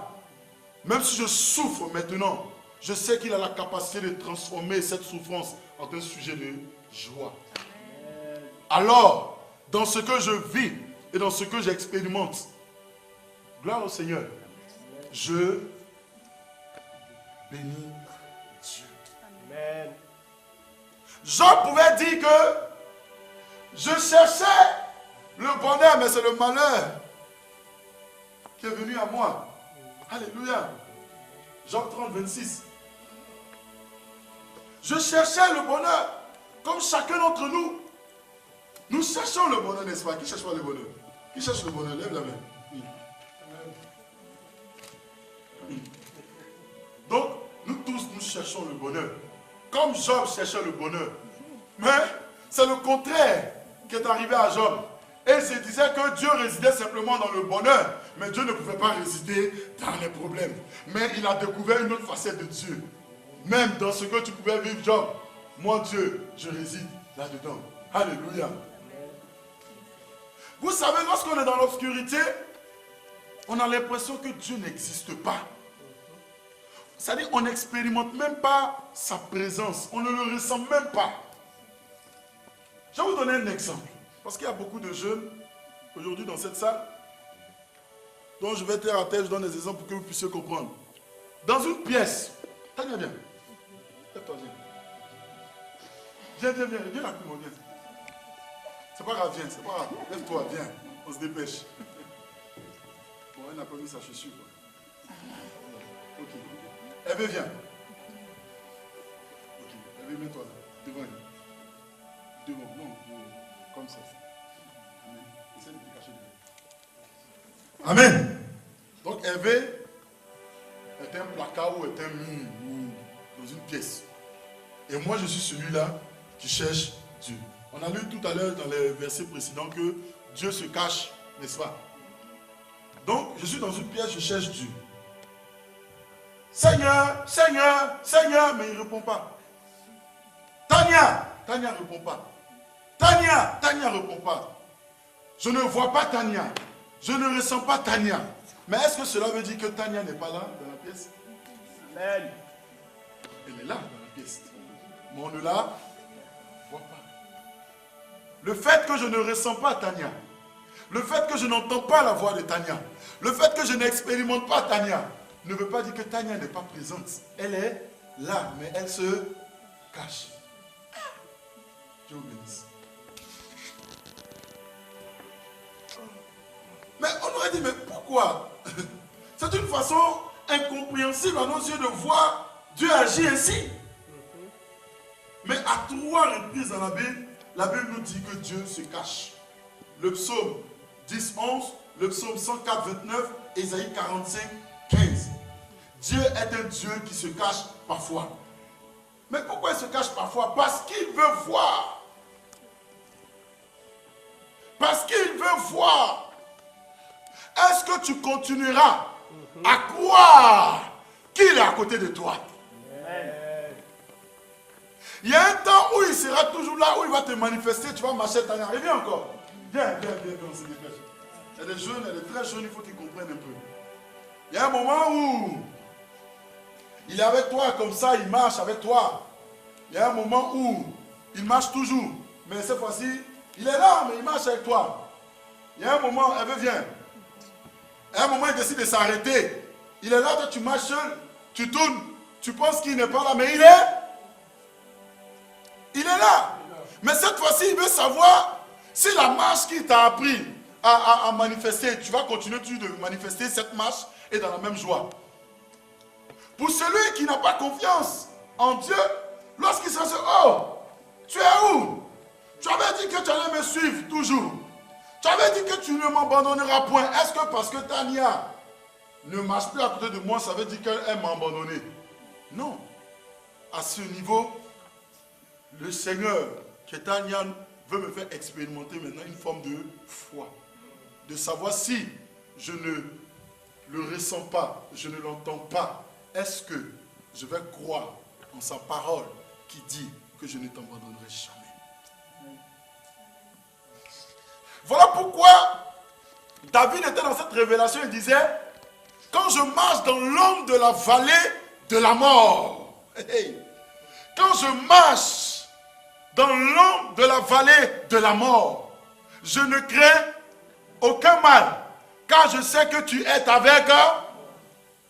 Speaker 1: Même si je souffre maintenant, je sais qu'il a la capacité de transformer cette souffrance en un sujet de joie. Alors, dans ce que je vis et dans ce que j'expérimente, gloire au Seigneur, je bénis Dieu.
Speaker 3: Amen.
Speaker 1: Jean pouvait dire que je cherchais le bonheur, mais c'est le malheur qui est venu à moi. Alléluia. Jean 30, 26. Je cherchais le bonheur, comme chacun d'entre nous. Nous cherchons le bonheur, n'est-ce pas? Qui cherche pas le bonheur? Qui cherche le bonheur? Lève la main. Oui. Oui. Donc, nous tous, nous cherchons le bonheur. Comme Job cherchait le bonheur. Mais c'est le contraire qui est arrivé à Job. Et il se disait que Dieu résidait simplement dans le bonheur. Mais Dieu ne pouvait pas résider dans les problèmes. Mais il a découvert une autre facette de Dieu. Même dans ce que tu pouvais vivre, Job. Moi, Dieu, je réside là-dedans. Alléluia. Vous savez, lorsqu'on est dans l'obscurité, on a l'impression que Dieu n'existe pas. C'est-à-dire qu'on n'expérimente même pas sa présence. On ne le ressent même pas. Je vais vous donner un exemple. Parce qu'il y a beaucoup de jeunes aujourd'hui dans cette salle dont je vais terre à terre, je donne des exemples pour que vous puissiez comprendre. Dans une pièce, Tania, viens. Lève-toi, viens. Viens là, viens. C'est pas grave, viens, c'est pas grave. Lève-toi, viens. On se dépêche. Bon, elle n'a pas mis sa chaussure. Ok. Hervé, viens. Ok. Hervé, mets-toi là. Devant elle. Devant. Non, comme ça. Amen. Essaye de te cacher devant. Amen. Donc Hervé est un placard ou est un mur dans une pièce. Et moi, je suis celui-là qui cherche Dieu. On a lu tout à l'heure dans les versets précédents que Dieu se cache, n'est-ce pas? Donc, je suis dans une pièce, je cherche Dieu. Seigneur, Seigneur, Seigneur, mais il ne répond pas. Tania ne répond pas. Tania ne répond pas. Je ne vois pas Tania. Je ne ressens pas Tania. Mais est-ce que cela veut dire que Tania n'est pas là dans la pièce?
Speaker 3: Amen.
Speaker 1: Elle est là dans la pièce. Mais on ne la voit pas. Le fait que je ne ressens pas Tania, le fait que je n'entends pas la voix de Tania, le fait que je n'expérimente pas Tania, ne veut pas dire que Tania n'est pas présente. Elle est là, mais elle se cache. Dieu vous bénisse. Mais on aurait dit, mais pourquoi? C'est une façon incompréhensible à nos yeux de voir Dieu agir ainsi. Mais à 3 reprises dans la Bible nous dit que Dieu se cache. Le psaume 10, 11, le psaume 104, 29, Ésaïe 45, 15. Dieu est un Dieu qui se cache parfois. Mais pourquoi il se cache parfois? Parce qu'il veut voir. Parce qu'il veut voir. Est-ce que tu continueras à croire qu'il est à côté de toi? Il y a un temps où il sera toujours là, où il va te manifester, tu vas marcher, tu n'as rien encore. Viens, on se dépêche. Il y a des jeunes, il y a des très jeunes, il faut qu'ils comprennent un peu. Il y a un moment où il est avec toi comme ça, il marche avec toi. Il y a un moment où il marche toujours, mais cette fois-ci, il est là, mais il marche avec toi. Il y a un moment, elle veut viens. À un moment, il décide de s'arrêter. Il est là, toi tu marches seul, tu tournes, tu penses qu'il n'est pas là, mais il est. Il est là. Mais cette fois-ci, il veut savoir si la marche qu'il t'a appris à manifester, tu vas continuer de manifester cette marche et dans la même joie. Pour celui qui n'a pas confiance en Dieu, lorsqu'il se dit, oh, tu es où? Tu avais dit que tu allais me suivre toujours. Tu avais dit que tu ne m'abandonneras point. Est-ce que parce que Tania ne marche plus à côté de moi, ça veut dire qu'elle m'a abandonné? Non. À ce niveau, le Seigneur, que Tania veut me faire expérimenter maintenant une forme de foi. De savoir si je ne le ressens pas, je ne l'entends pas. Est-ce que je vais croire en sa parole qui dit que je ne t'abandonnerai jamais? Voilà pourquoi David était dans cette révélation, il disait, quand je marche dans l'ombre de la vallée de la mort, quand je marche dans l'ombre de la vallée de la mort, je ne crains aucun mal, car je sais que tu es avec.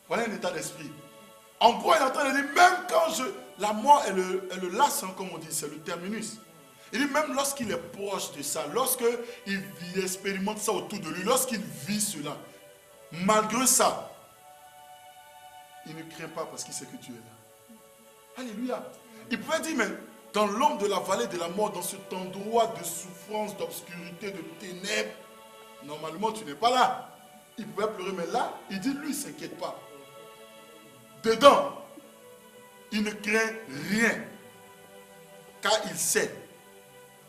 Speaker 1: Voilà un état d'esprit. En gros, il est en train de dire, même quand la mort est le lasse, comme on dit, c'est le terminus. Il dit, même lorsqu'il est proche de ça, lorsqu'il expérimente ça autour de lui, lorsqu'il vit cela, malgré ça, il ne craint pas parce qu'il sait que tu es là. Alléluia. Il pouvait dire, mais dans l'ombre de la vallée de la mort, dans cet endroit de souffrance, d'obscurité, de ténèbres, normalement, tu n'es pas là. Il pouvait pleurer, mais là, il dit, lui, il ne s'inquiète pas. Dedans, il ne craint rien, car il sait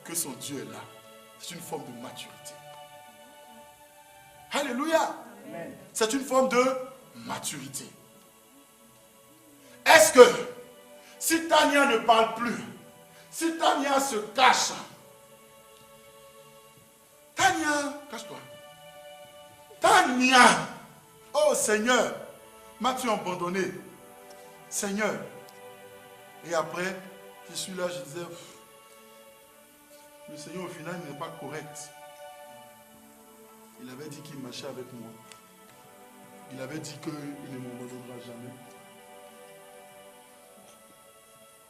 Speaker 1: que son Dieu est là. C'est une forme de maturité. Alléluia. C'est une forme de maturité. Est-ce que, si Tania ne parle plus, si Tania se cache, Tania, cache-toi. Tania, oh Seigneur, m'as-tu abandonné? Seigneur. Et après, je suis là, je disais, le Seigneur au final n'est pas correct. Il avait dit qu'il marchait avec moi. Il avait dit qu'il ne m'abandonnera jamais.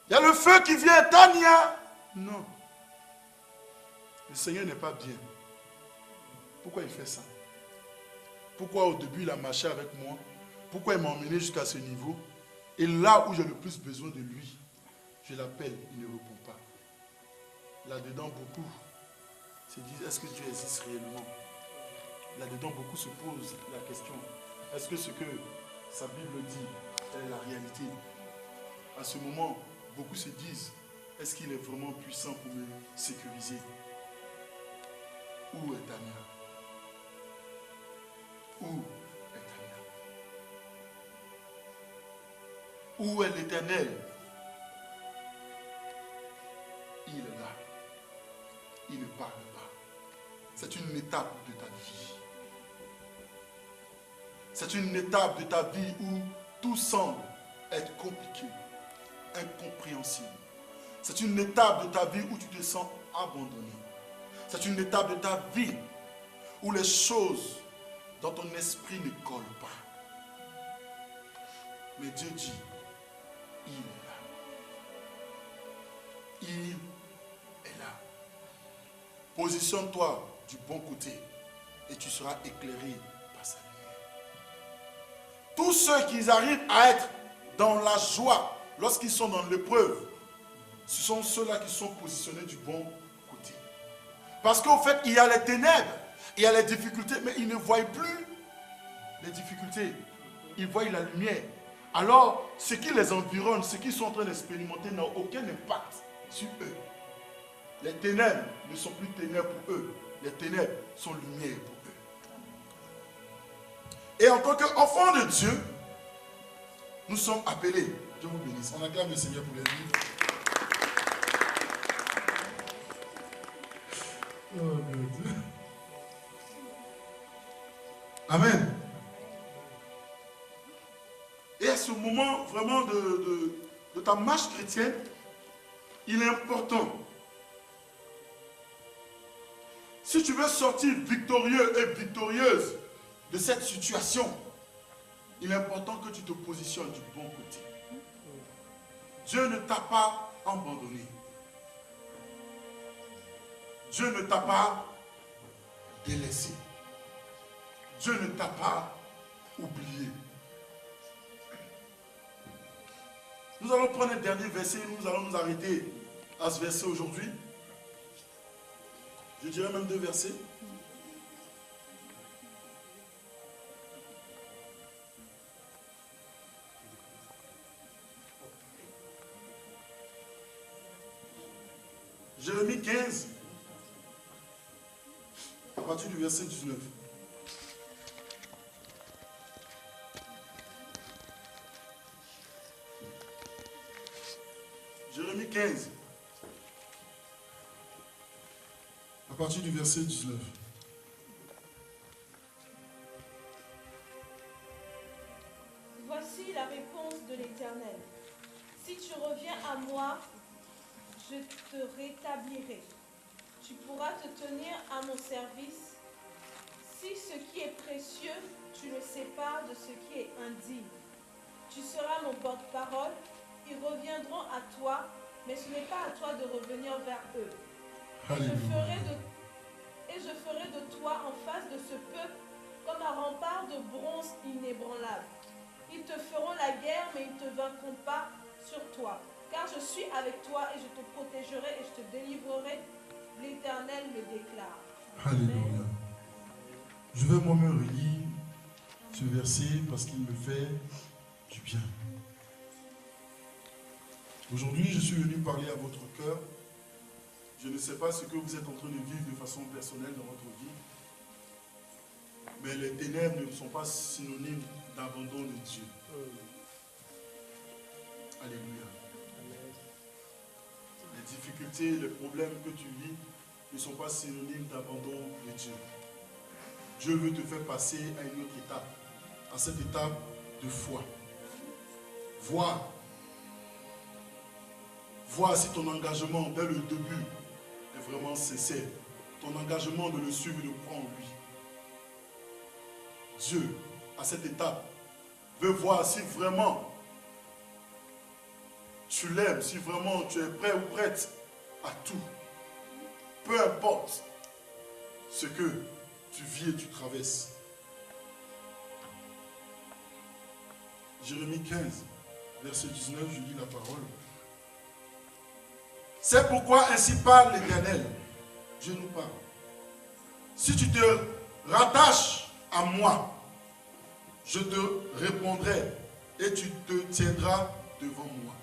Speaker 1: Il y a le feu qui vient, Tania. Non. Le Seigneur n'est pas bien. Pourquoi il fait ça? Pourquoi au début il a marché avec moi? Pourquoi il m'a emmené jusqu'à ce niveau? Et là où j'ai le plus besoin de lui, je l'appelle, il ne répond pas. Là-dedans, beaucoup se disent, est-ce que Dieu existe réellement? Là-dedans, beaucoup se posent la question, est-ce que ce que sa Bible dit est la réalité? À ce moment, beaucoup se disent, est-ce qu'il est vraiment puissant pour me sécuriser? Où est Tania? Où est Tania? Où est l'Éternel? Il est là. Il ne parle pas. C'est une étape de ta vie. C'est une étape de ta vie où tout semble être compliqué, incompréhensible. C'est une étape de ta vie où tu te sens abandonné. C'est une étape de ta vie où les choses dans ton esprit ne collent pas. Mais Dieu dit, il est là. Il est là. Positionne-toi du bon côté et tu seras éclairé par sa lumière. Tous ceux qui arrivent à être dans la joie lorsqu'ils sont dans l'épreuve, ce sont ceux-là qui sont positionnés du bon côté. Parce qu'au fait, il y a les ténèbres, il y a les difficultés, mais ils ne voient plus les difficultés. Ils voient la lumière. Alors, ce qui les environne, ce qu'ils sont en train d'expérimenter n'a aucun impact sur eux. Les ténèbres ne sont plus ténèbres pour eux. Les ténèbres sont lumière pour eux. Et en tant qu'enfants de Dieu, nous sommes appelés. Dieu vous bénisse. On acclame le Seigneur pour les livres. Oh mon Dieu. Amen. Et à ce moment vraiment de ta marche chrétienne, il est important. Si tu veux sortir victorieux et victorieuse de cette situation, il est important que tu te positionnes du bon côté. Dieu ne t'a pas abandonné. Dieu ne t'a pas délaissé. Dieu ne t'a pas oublié. Nous allons prendre un dernier verset, nous allons nous arrêter à ce verset aujourd'hui. Je dirais même 2 versets. Jérémie 15, à partir du verset 19. Jérémie 15, à partir du verset 19.
Speaker 2: Voici la réponse de l'Éternel. Si tu reviens à moi, je te rétablirai. Tu pourras te tenir à mon service. Si ce qui est précieux, tu le sépares de ce qui est indigne. Tu seras mon porte-parole. Ils reviendront à toi, mais ce n'est pas à toi de revenir vers eux. Et je ferai de toi en face de ce peuple comme un rempart de bronze inébranlable. Ils te feront la guerre, mais ils ne te vaincront pas sur toi. Car je suis avec toi et je te protégerai et je te délivrerai. L'Éternel le déclare.
Speaker 1: Alléluia. Je vais moi-même relire ce verset parce qu'il me fait du bien. Aujourd'hui, je suis venu parler à votre cœur. Je ne sais pas ce que vous êtes en train de vivre de façon personnelle dans votre vie. Mais les ténèbres ne sont pas synonymes d'abandon de Dieu. Alléluia. Les difficultés, les problèmes que tu vis ne sont pas synonymes d'abandon de Dieu. Dieu veut te faire passer à une autre étape, à cette étape de foi. Voir si ton engagement dès le début est vraiment sincère. Ton engagement de le suivre et de croire en lui. Dieu, à cette étape, veut voir si vraiment tu l'aimes, si vraiment tu es prêt ou prête à tout. Peu importe ce que tu vis et tu traverses. Jérémie 15, verset 19, je lis la parole. C'est pourquoi ainsi parle l'Éternel. Dieu nous parle. Si tu te rattaches à moi, je te répondrai et tu te tiendras devant moi.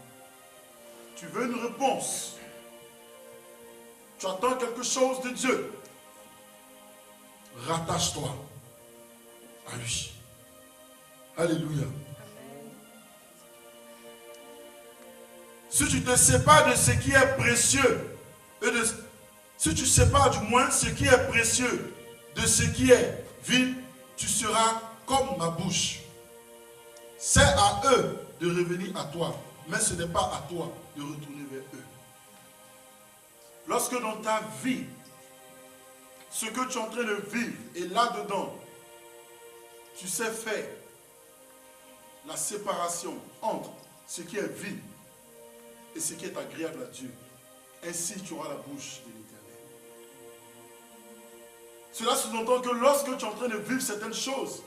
Speaker 1: Tu veux une réponse. Tu attends quelque chose de Dieu. Rattache-toi à lui. Alléluia. Si tu te sépares de ce qui est précieux, si tu sépares du moins ce qui est précieux de ce qui est vil, tu seras comme ma bouche. C'est à eux de revenir à toi, mais ce n'est pas à toi de retourner vers eux. Lorsque dans ta vie, ce que tu es en train de vivre est là-dedans, tu sais faire la séparation entre ce qui est vil et ce qui est agréable à Dieu. Ainsi, tu auras la bouche de l'Éternel. Cela sous-entend que lorsque tu es en train de vivre certaines choses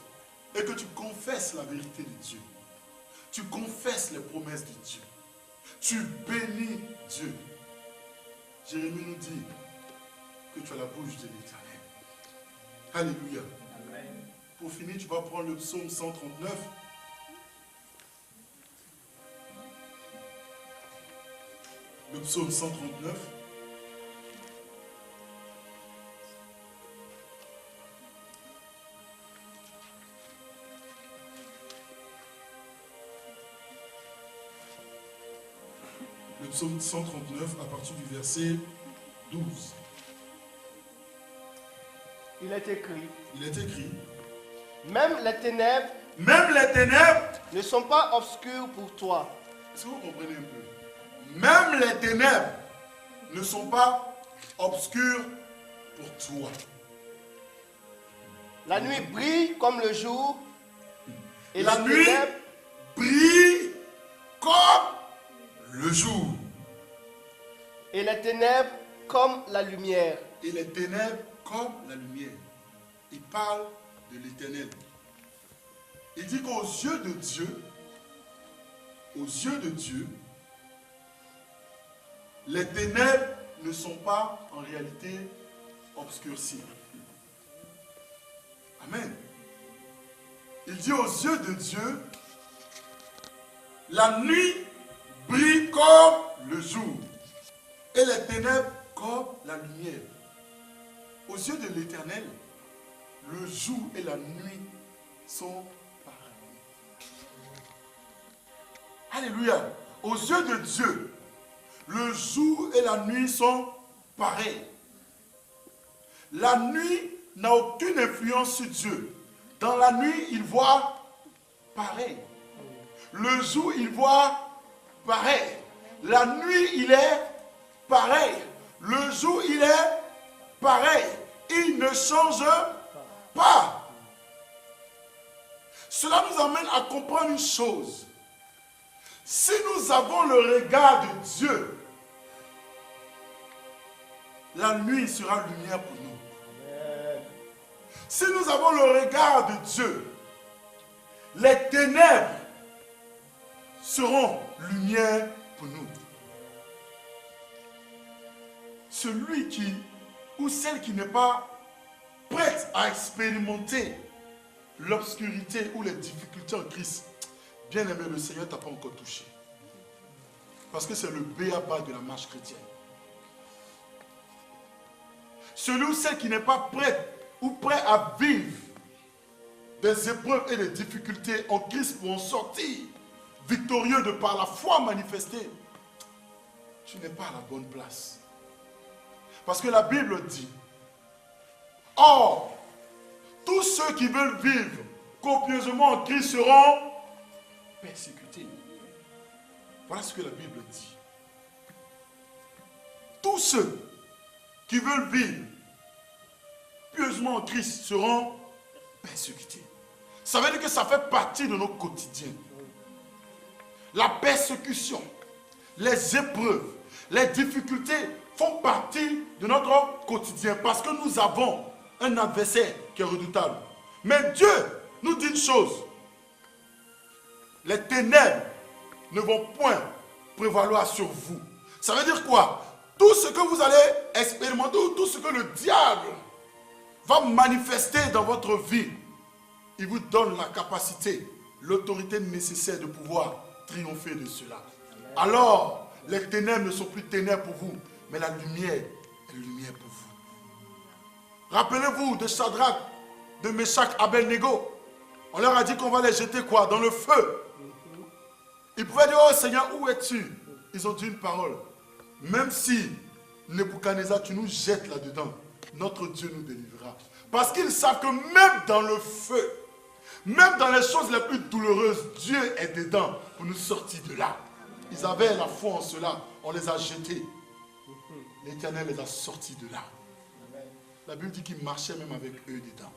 Speaker 1: et que tu confesses la vérité de Dieu, tu confesses les promesses de Dieu, Tu bénis Dieu. Jérémie nous dit que tu as la bouche de l'Éternel. Alléluia. Pour finir, tu vas prendre le psaume 139. Le psaume 139. Le psaume 139 à partir du verset 12.
Speaker 3: Il est écrit,
Speaker 1: Il est écrit,
Speaker 3: même les ténèbres ne sont pas obscures pour toi.
Speaker 1: est-ce que vous comprenez un peu? Même les ténèbres ne sont pas obscures pour toi.
Speaker 3: La nuit brille comme le jour et
Speaker 1: La
Speaker 3: les
Speaker 1: nuit
Speaker 3: ténèbres
Speaker 1: brille comme le jour.
Speaker 3: et les ténèbres comme la lumière.
Speaker 1: Et les ténèbres comme la lumière. Il parle de l'Éternel. Il dit qu'aux yeux de Dieu, les ténèbres ne sont pas en réalité obscurcies. Amen. Il dit aux yeux de Dieu, la nuit brille comme le jour et les ténèbres comme la lumière. Aux yeux de l'Éternel, le jour et la nuit sont pareils. Alléluia. Aux yeux de Dieu, le jour et la nuit sont pareils. La nuit n'a aucune influence sur Dieu. Dans la nuit, il voit pareil. Le jour, il voit pareil. La nuit, il est pareil. Le jour, il est pareil. Il ne change pas. Cela nous amène à comprendre une chose. Si nous avons le regard de Dieu, la nuit sera lumière pour nous. Si nous avons le regard de Dieu, les ténèbres seront lumière pour nous. Celui qui, ou celle qui n'est pas prête à expérimenter l'obscurité ou les difficultés en Christ, bien aimé, le Seigneur ne t'a pas encore touché. Parce que c'est le b.a.-ba de la marche chrétienne. Celui ou celle qui n'est pas prête ou prêt à vivre des épreuves et des difficultés en Christ pour en sortir victorieux de par la foi manifestée, tu n'es pas à la bonne place. Parce que la Bible dit, or, tous ceux qui veulent vivre copieusement en Christ seront persécutés. Voilà ce que la Bible dit. Tous ceux qui veulent vivre pieusement en Christ seront persécutés. Ça veut dire que ça fait partie de nos quotidiens. La persécution, les épreuves, les difficultés font partie de notre quotidien parce que nous avons un adversaire qui est redoutable. Mais Dieu nous dit une chose. Les ténèbres ne vont point prévaloir sur vous. Ça veut dire quoi? Tout ce que vous allez expérimenter, tout ce que le diable va manifester dans votre vie, il vous donne la capacité, l'autorité nécessaire de pouvoir triompher de cela. Alors, les ténèbres ne sont plus ténèbres pour vous, mais la lumière est lumière pour vous. Rappelez-vous de Shadrach, de Meshach, Abednego. On leur a dit qu'on va les jeter quoi? Dans le feu. Ils pouvaient dire, oh Seigneur, où es-tu? Ils ont dit une parole. Même si Nebuchadnezzar, tu nous jettes là-dedans, notre Dieu nous délivrera. Parce qu'ils savent que même dans le feu, même dans les choses les plus douloureuses, Dieu est dedans pour nous sortir de là. Ils avaient la foi en cela. On les a jetés. L'Éternel les a sortis de là. La Bible dit qu'ils marchaient même avec eux dedans.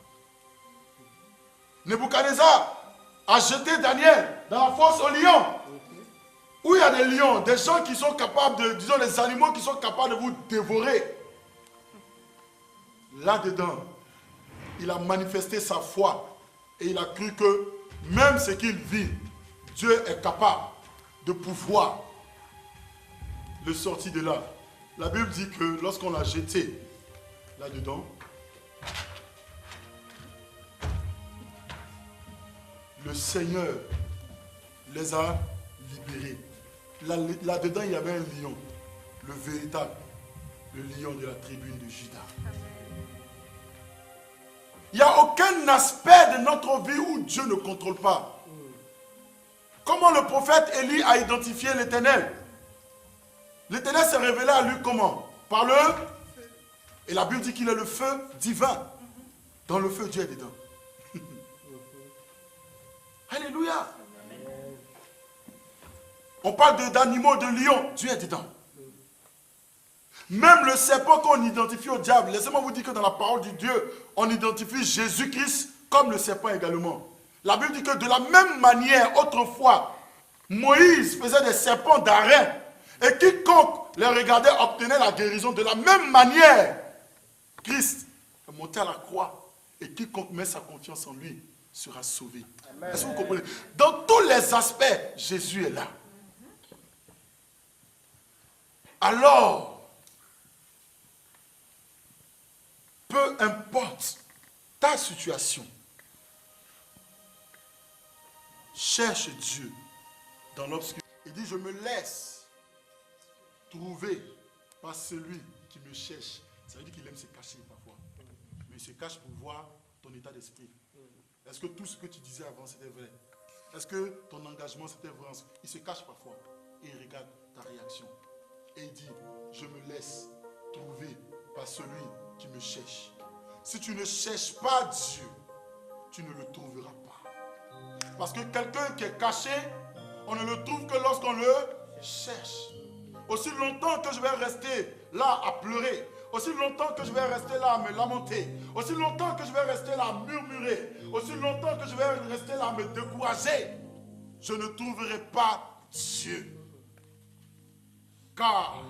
Speaker 1: Nebuchadnezzar a jeté Daniel dans la fosse aux lions. Où il y a des lions, des gens qui sont capables de, disons, les animaux qui sont capables de vous dévorer. Là-dedans, il a manifesté sa foi et il a cru que même ce qu'il vit, Dieu est capable de pouvoir le sorti de là. La Bible dit que lorsqu'on l'a jeté là-dedans, le Seigneur les a libérés. Là-dedans, il y avait un lion, le véritable, le lion de la tribune de Juda. Il n'y a aucun aspect de notre vie où Dieu ne contrôle pas. Comment le prophète Élie a identifié l'Éternel? L'Éternel s'est révélé à lui comment? Par le... Et la Bible dit qu'il est le feu divin. Dans le feu, Dieu est dedans. Alléluia. On parle d'animaux, de lions, Dieu est dedans. Même le serpent qu'on identifie au diable, laissez-moi vous dire que dans la parole de Dieu, on identifie Jésus-Christ comme le serpent également. La Bible dit que de la même manière, autrefois, Moïse faisait des serpents d'arrêt. Et quiconque les regardait obtenait la guérison. De la même manière, Christ est monté à la croix. Et quiconque met sa confiance en lui sera sauvé. Est-ce que vous comprenez? Dans tous les aspects, Jésus est là. Alors, peu importe ta situation, cherche Dieu dans l'obscurité. Il dit, je me laisse trouver par celui qui me cherche. Ça veut dire qu'il aime se cacher parfois. Mais il se cache pour voir ton état d'esprit. Est-ce que tout ce que tu disais avant c'était vrai? Est-ce que ton engagement c'était vrai? Il se cache parfois et il regarde ta réaction. Et il dit, je me laisse trouver par celui qui me cherche. Si tu ne cherches pas Dieu, tu ne le trouveras pas. Parce que quelqu'un qui est caché, on ne le trouve que lorsqu'on le cherche. Aussi longtemps que je vais rester là à pleurer, aussi longtemps que je vais rester là à me lamenter, aussi longtemps que je vais rester là à murmurer, aussi longtemps que je vais rester là à me décourager, je ne trouverai pas Dieu. Car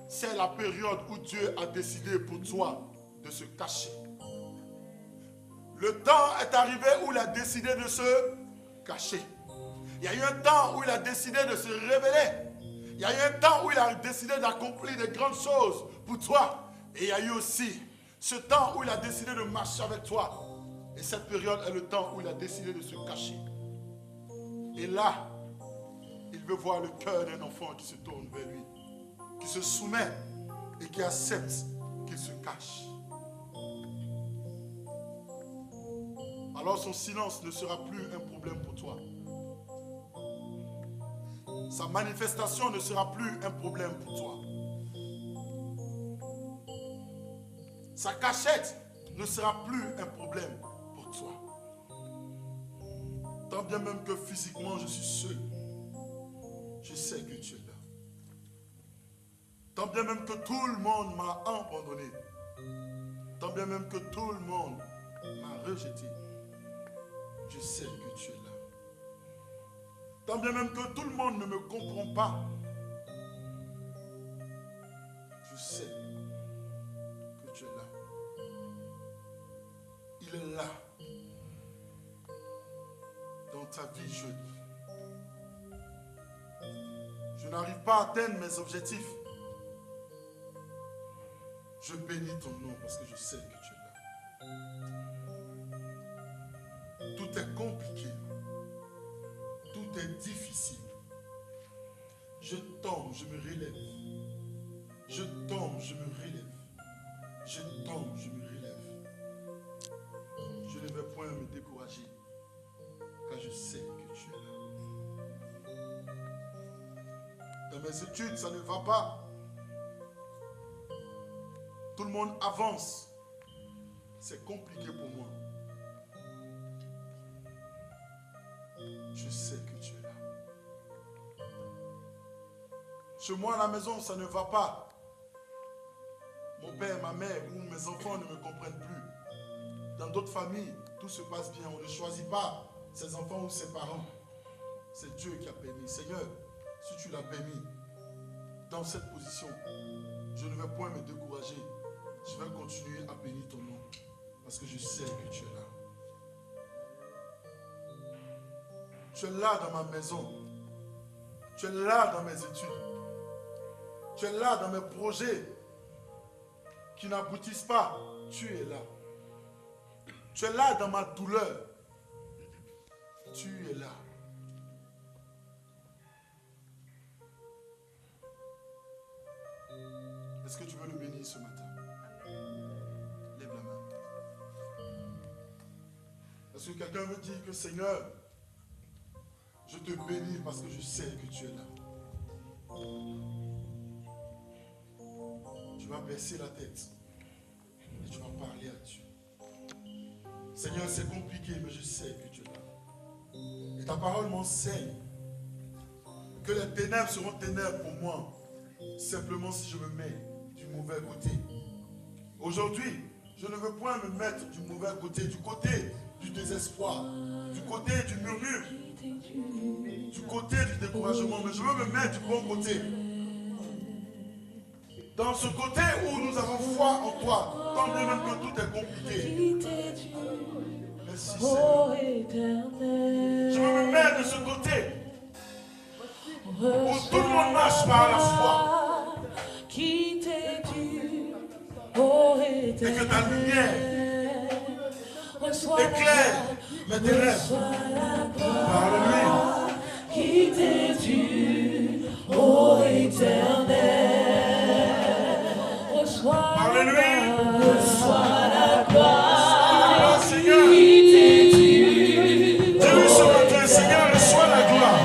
Speaker 1: c'est la période où Dieu a décidé pour toi de se cacher. Le temps est arrivé où il a décidé de se cacher. Il y a eu un temps où il a décidé de se révéler. Il y a eu un temps où il a décidé d'accomplir de grandes choses pour toi. Et il y a eu aussi ce temps où il a décidé de marcher avec toi. Et cette période est le temps où il a décidé de se cacher. Et là, il veut voir le cœur d'un enfant qui se tourne vers lui, qui se soumet et qui accepte qu'il se cache. Alors son silence ne sera plus un problème pour toi. Sa manifestation ne sera plus un problème pour toi. Sa cachette ne sera plus un problème pour toi. Tant bien même que physiquement je suis seul, je sais que tu es là. Tant bien même que tout le monde m'a abandonné, tant bien même que tout le monde m'a rejeté, je sais que tu es là. Tant bien même que tout le monde ne me comprend pas, je sais que tu es là. Il est là. Dans ta vie, je n'arrive pas à atteindre mes objectifs. Je bénis ton nom parce que je sais que tu es là. Tout est compliqué. Tout est difficile. Je tombe, je me relève. Je tombe, je me relève. Je tombe, je me relève. Je ne vais point me décourager, car je sais que tu es là. Dans mes études, ça ne va pas. Tout le monde avance. C'est compliqué pour moi. Je sais que tu es là. Chez moi à la maison, ça ne va pas. Mon père, ma mère ou mes enfants ne me comprennent plus. Dans d'autres familles, tout se passe bien. On ne choisit pas ses enfants ou ses parents. C'est Dieu qui a permis. Seigneur, si tu l'as permis, dans cette position, je ne vais point me décourager. Je vais continuer à bénir ton nom. Parce que je sais que tu es là. Tu es là dans ma maison. Tu es là dans mes études. Tu es là dans mes projets qui n'aboutissent pas. Tu es là. Tu es là dans ma douleur. Tu es là. Est-ce que tu veux le bénir ce matin? Lève la main. Est-ce que quelqu'un veut dire que Seigneur, je te bénis parce que je sais que tu es là? Tu vas baisser la tête et tu vas parler à Dieu. Seigneur, c'est compliqué, mais je sais que tu es là. Et ta parole m'enseigne que les ténèbres seront ténèbres pour moi, simplement si je me mets du mauvais côté. Aujourd'hui, je ne veux point me mettre du mauvais côté, du côté du désespoir, du côté du murmure, du côté du découragement, mais je veux me mettre du bon côté. Dans ce côté où nous avons foi en toi, tant bien même que tout est compliqué. Merci Seigneur. Je veux me mettre de ce côté où tout le monde marche par la foi. Et que ta lumière éclaire mes ténèbres. Parle-lui.
Speaker 5: Qui t'es dû, ô Éternel.
Speaker 1: Parle-lui.
Speaker 5: Reçois la gloire.
Speaker 1: Seigneur.
Speaker 5: Qui t'est dû,
Speaker 1: Dis-lui ce matin, Seigneur, reçois la gloire.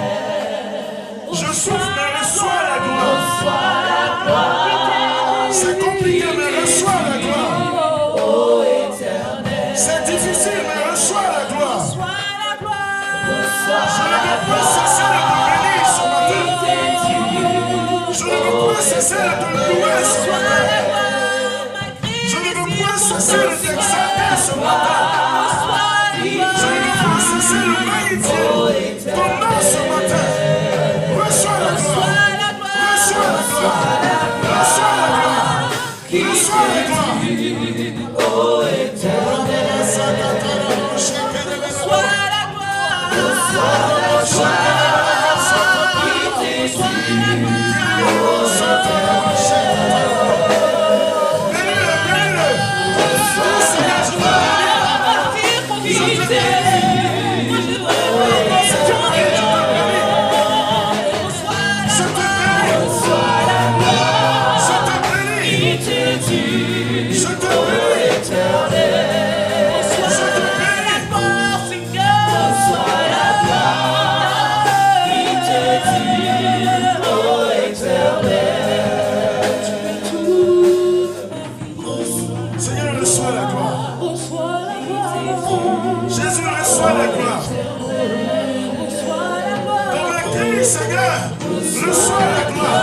Speaker 1: Je souffre, mais reçois la gloire. C'est compliqué, mais reçois la gloire. C'est difficile, mais reçois la gloire. Je ne veux pas cesser de te bénir ce matin. Je ne veux pas cesser de te louer ce matin. Je ne veux pas cesser de t'exalter ce matin. Je ne veux pas cesser de magnifier ton nom ce matin. Reçois la gloire. Reçois la gloire. Reçois la gloire. Reçois la gloire.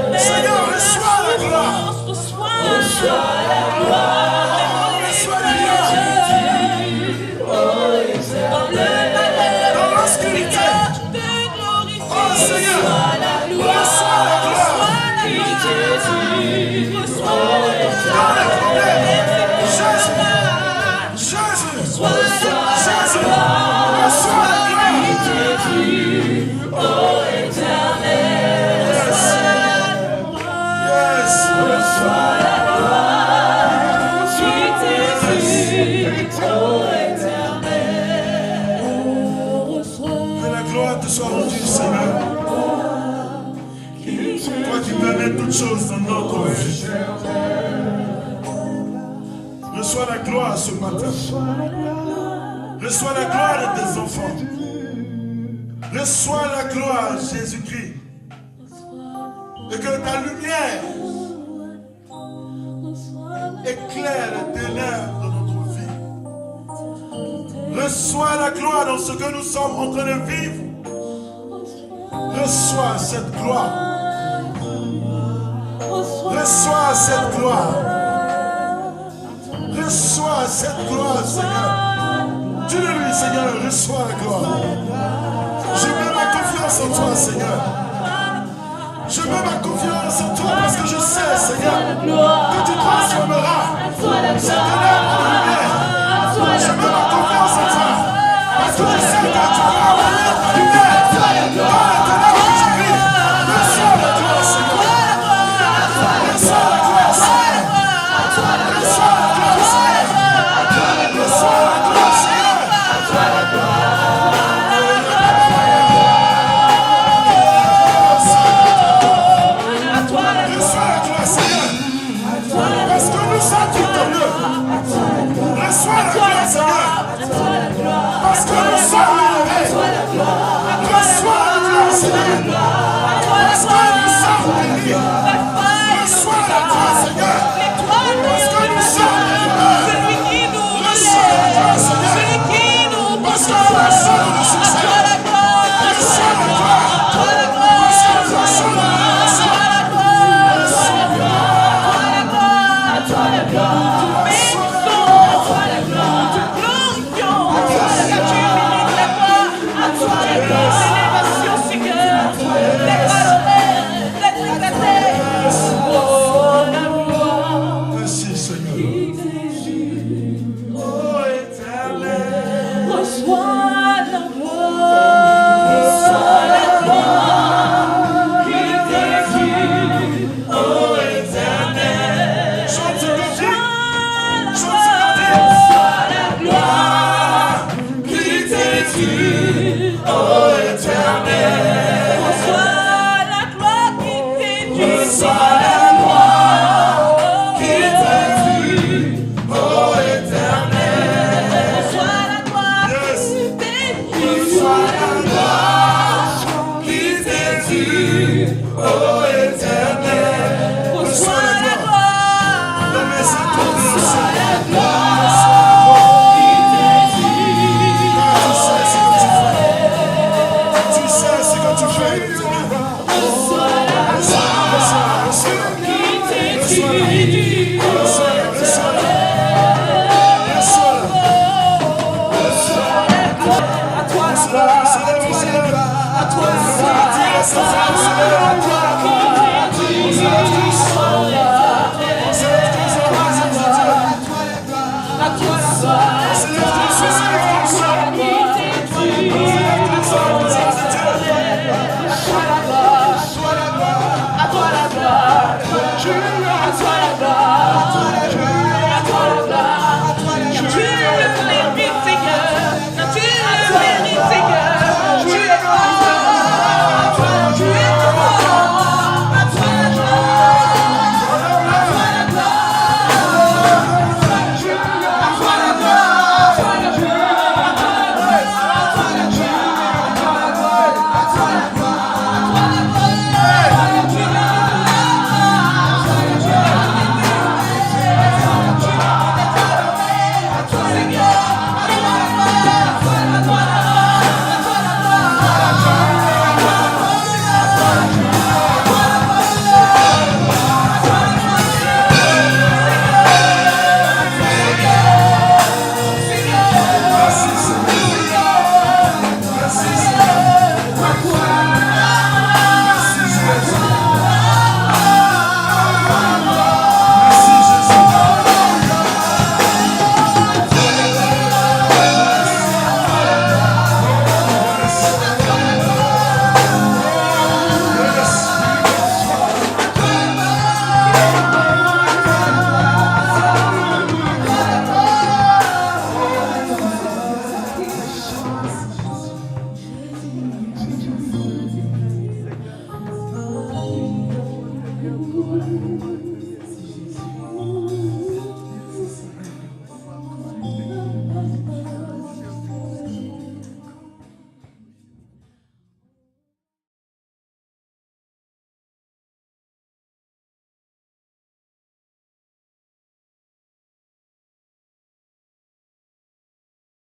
Speaker 5: ô Éternel.
Speaker 1: Choses dans notre vie. Reçois la gloire ce matin. Reçois la gloire de tes enfants. Reçois la gloire, Jésus-Christ. Et que ta lumière éclaire les ténèbres de notre vie. Reçois la gloire dans ce que nous sommes en train de vivre. Reçois cette gloire. Reçois cette gloire. Reçois cette gloire, Seigneur. Dis-le-lui, Seigneur, reçois la gloire. Je mets ma confiance en toi, Seigneur. Je mets ma confiance en toi parce que je sais, Seigneur, que tu transformeras ces ténèbres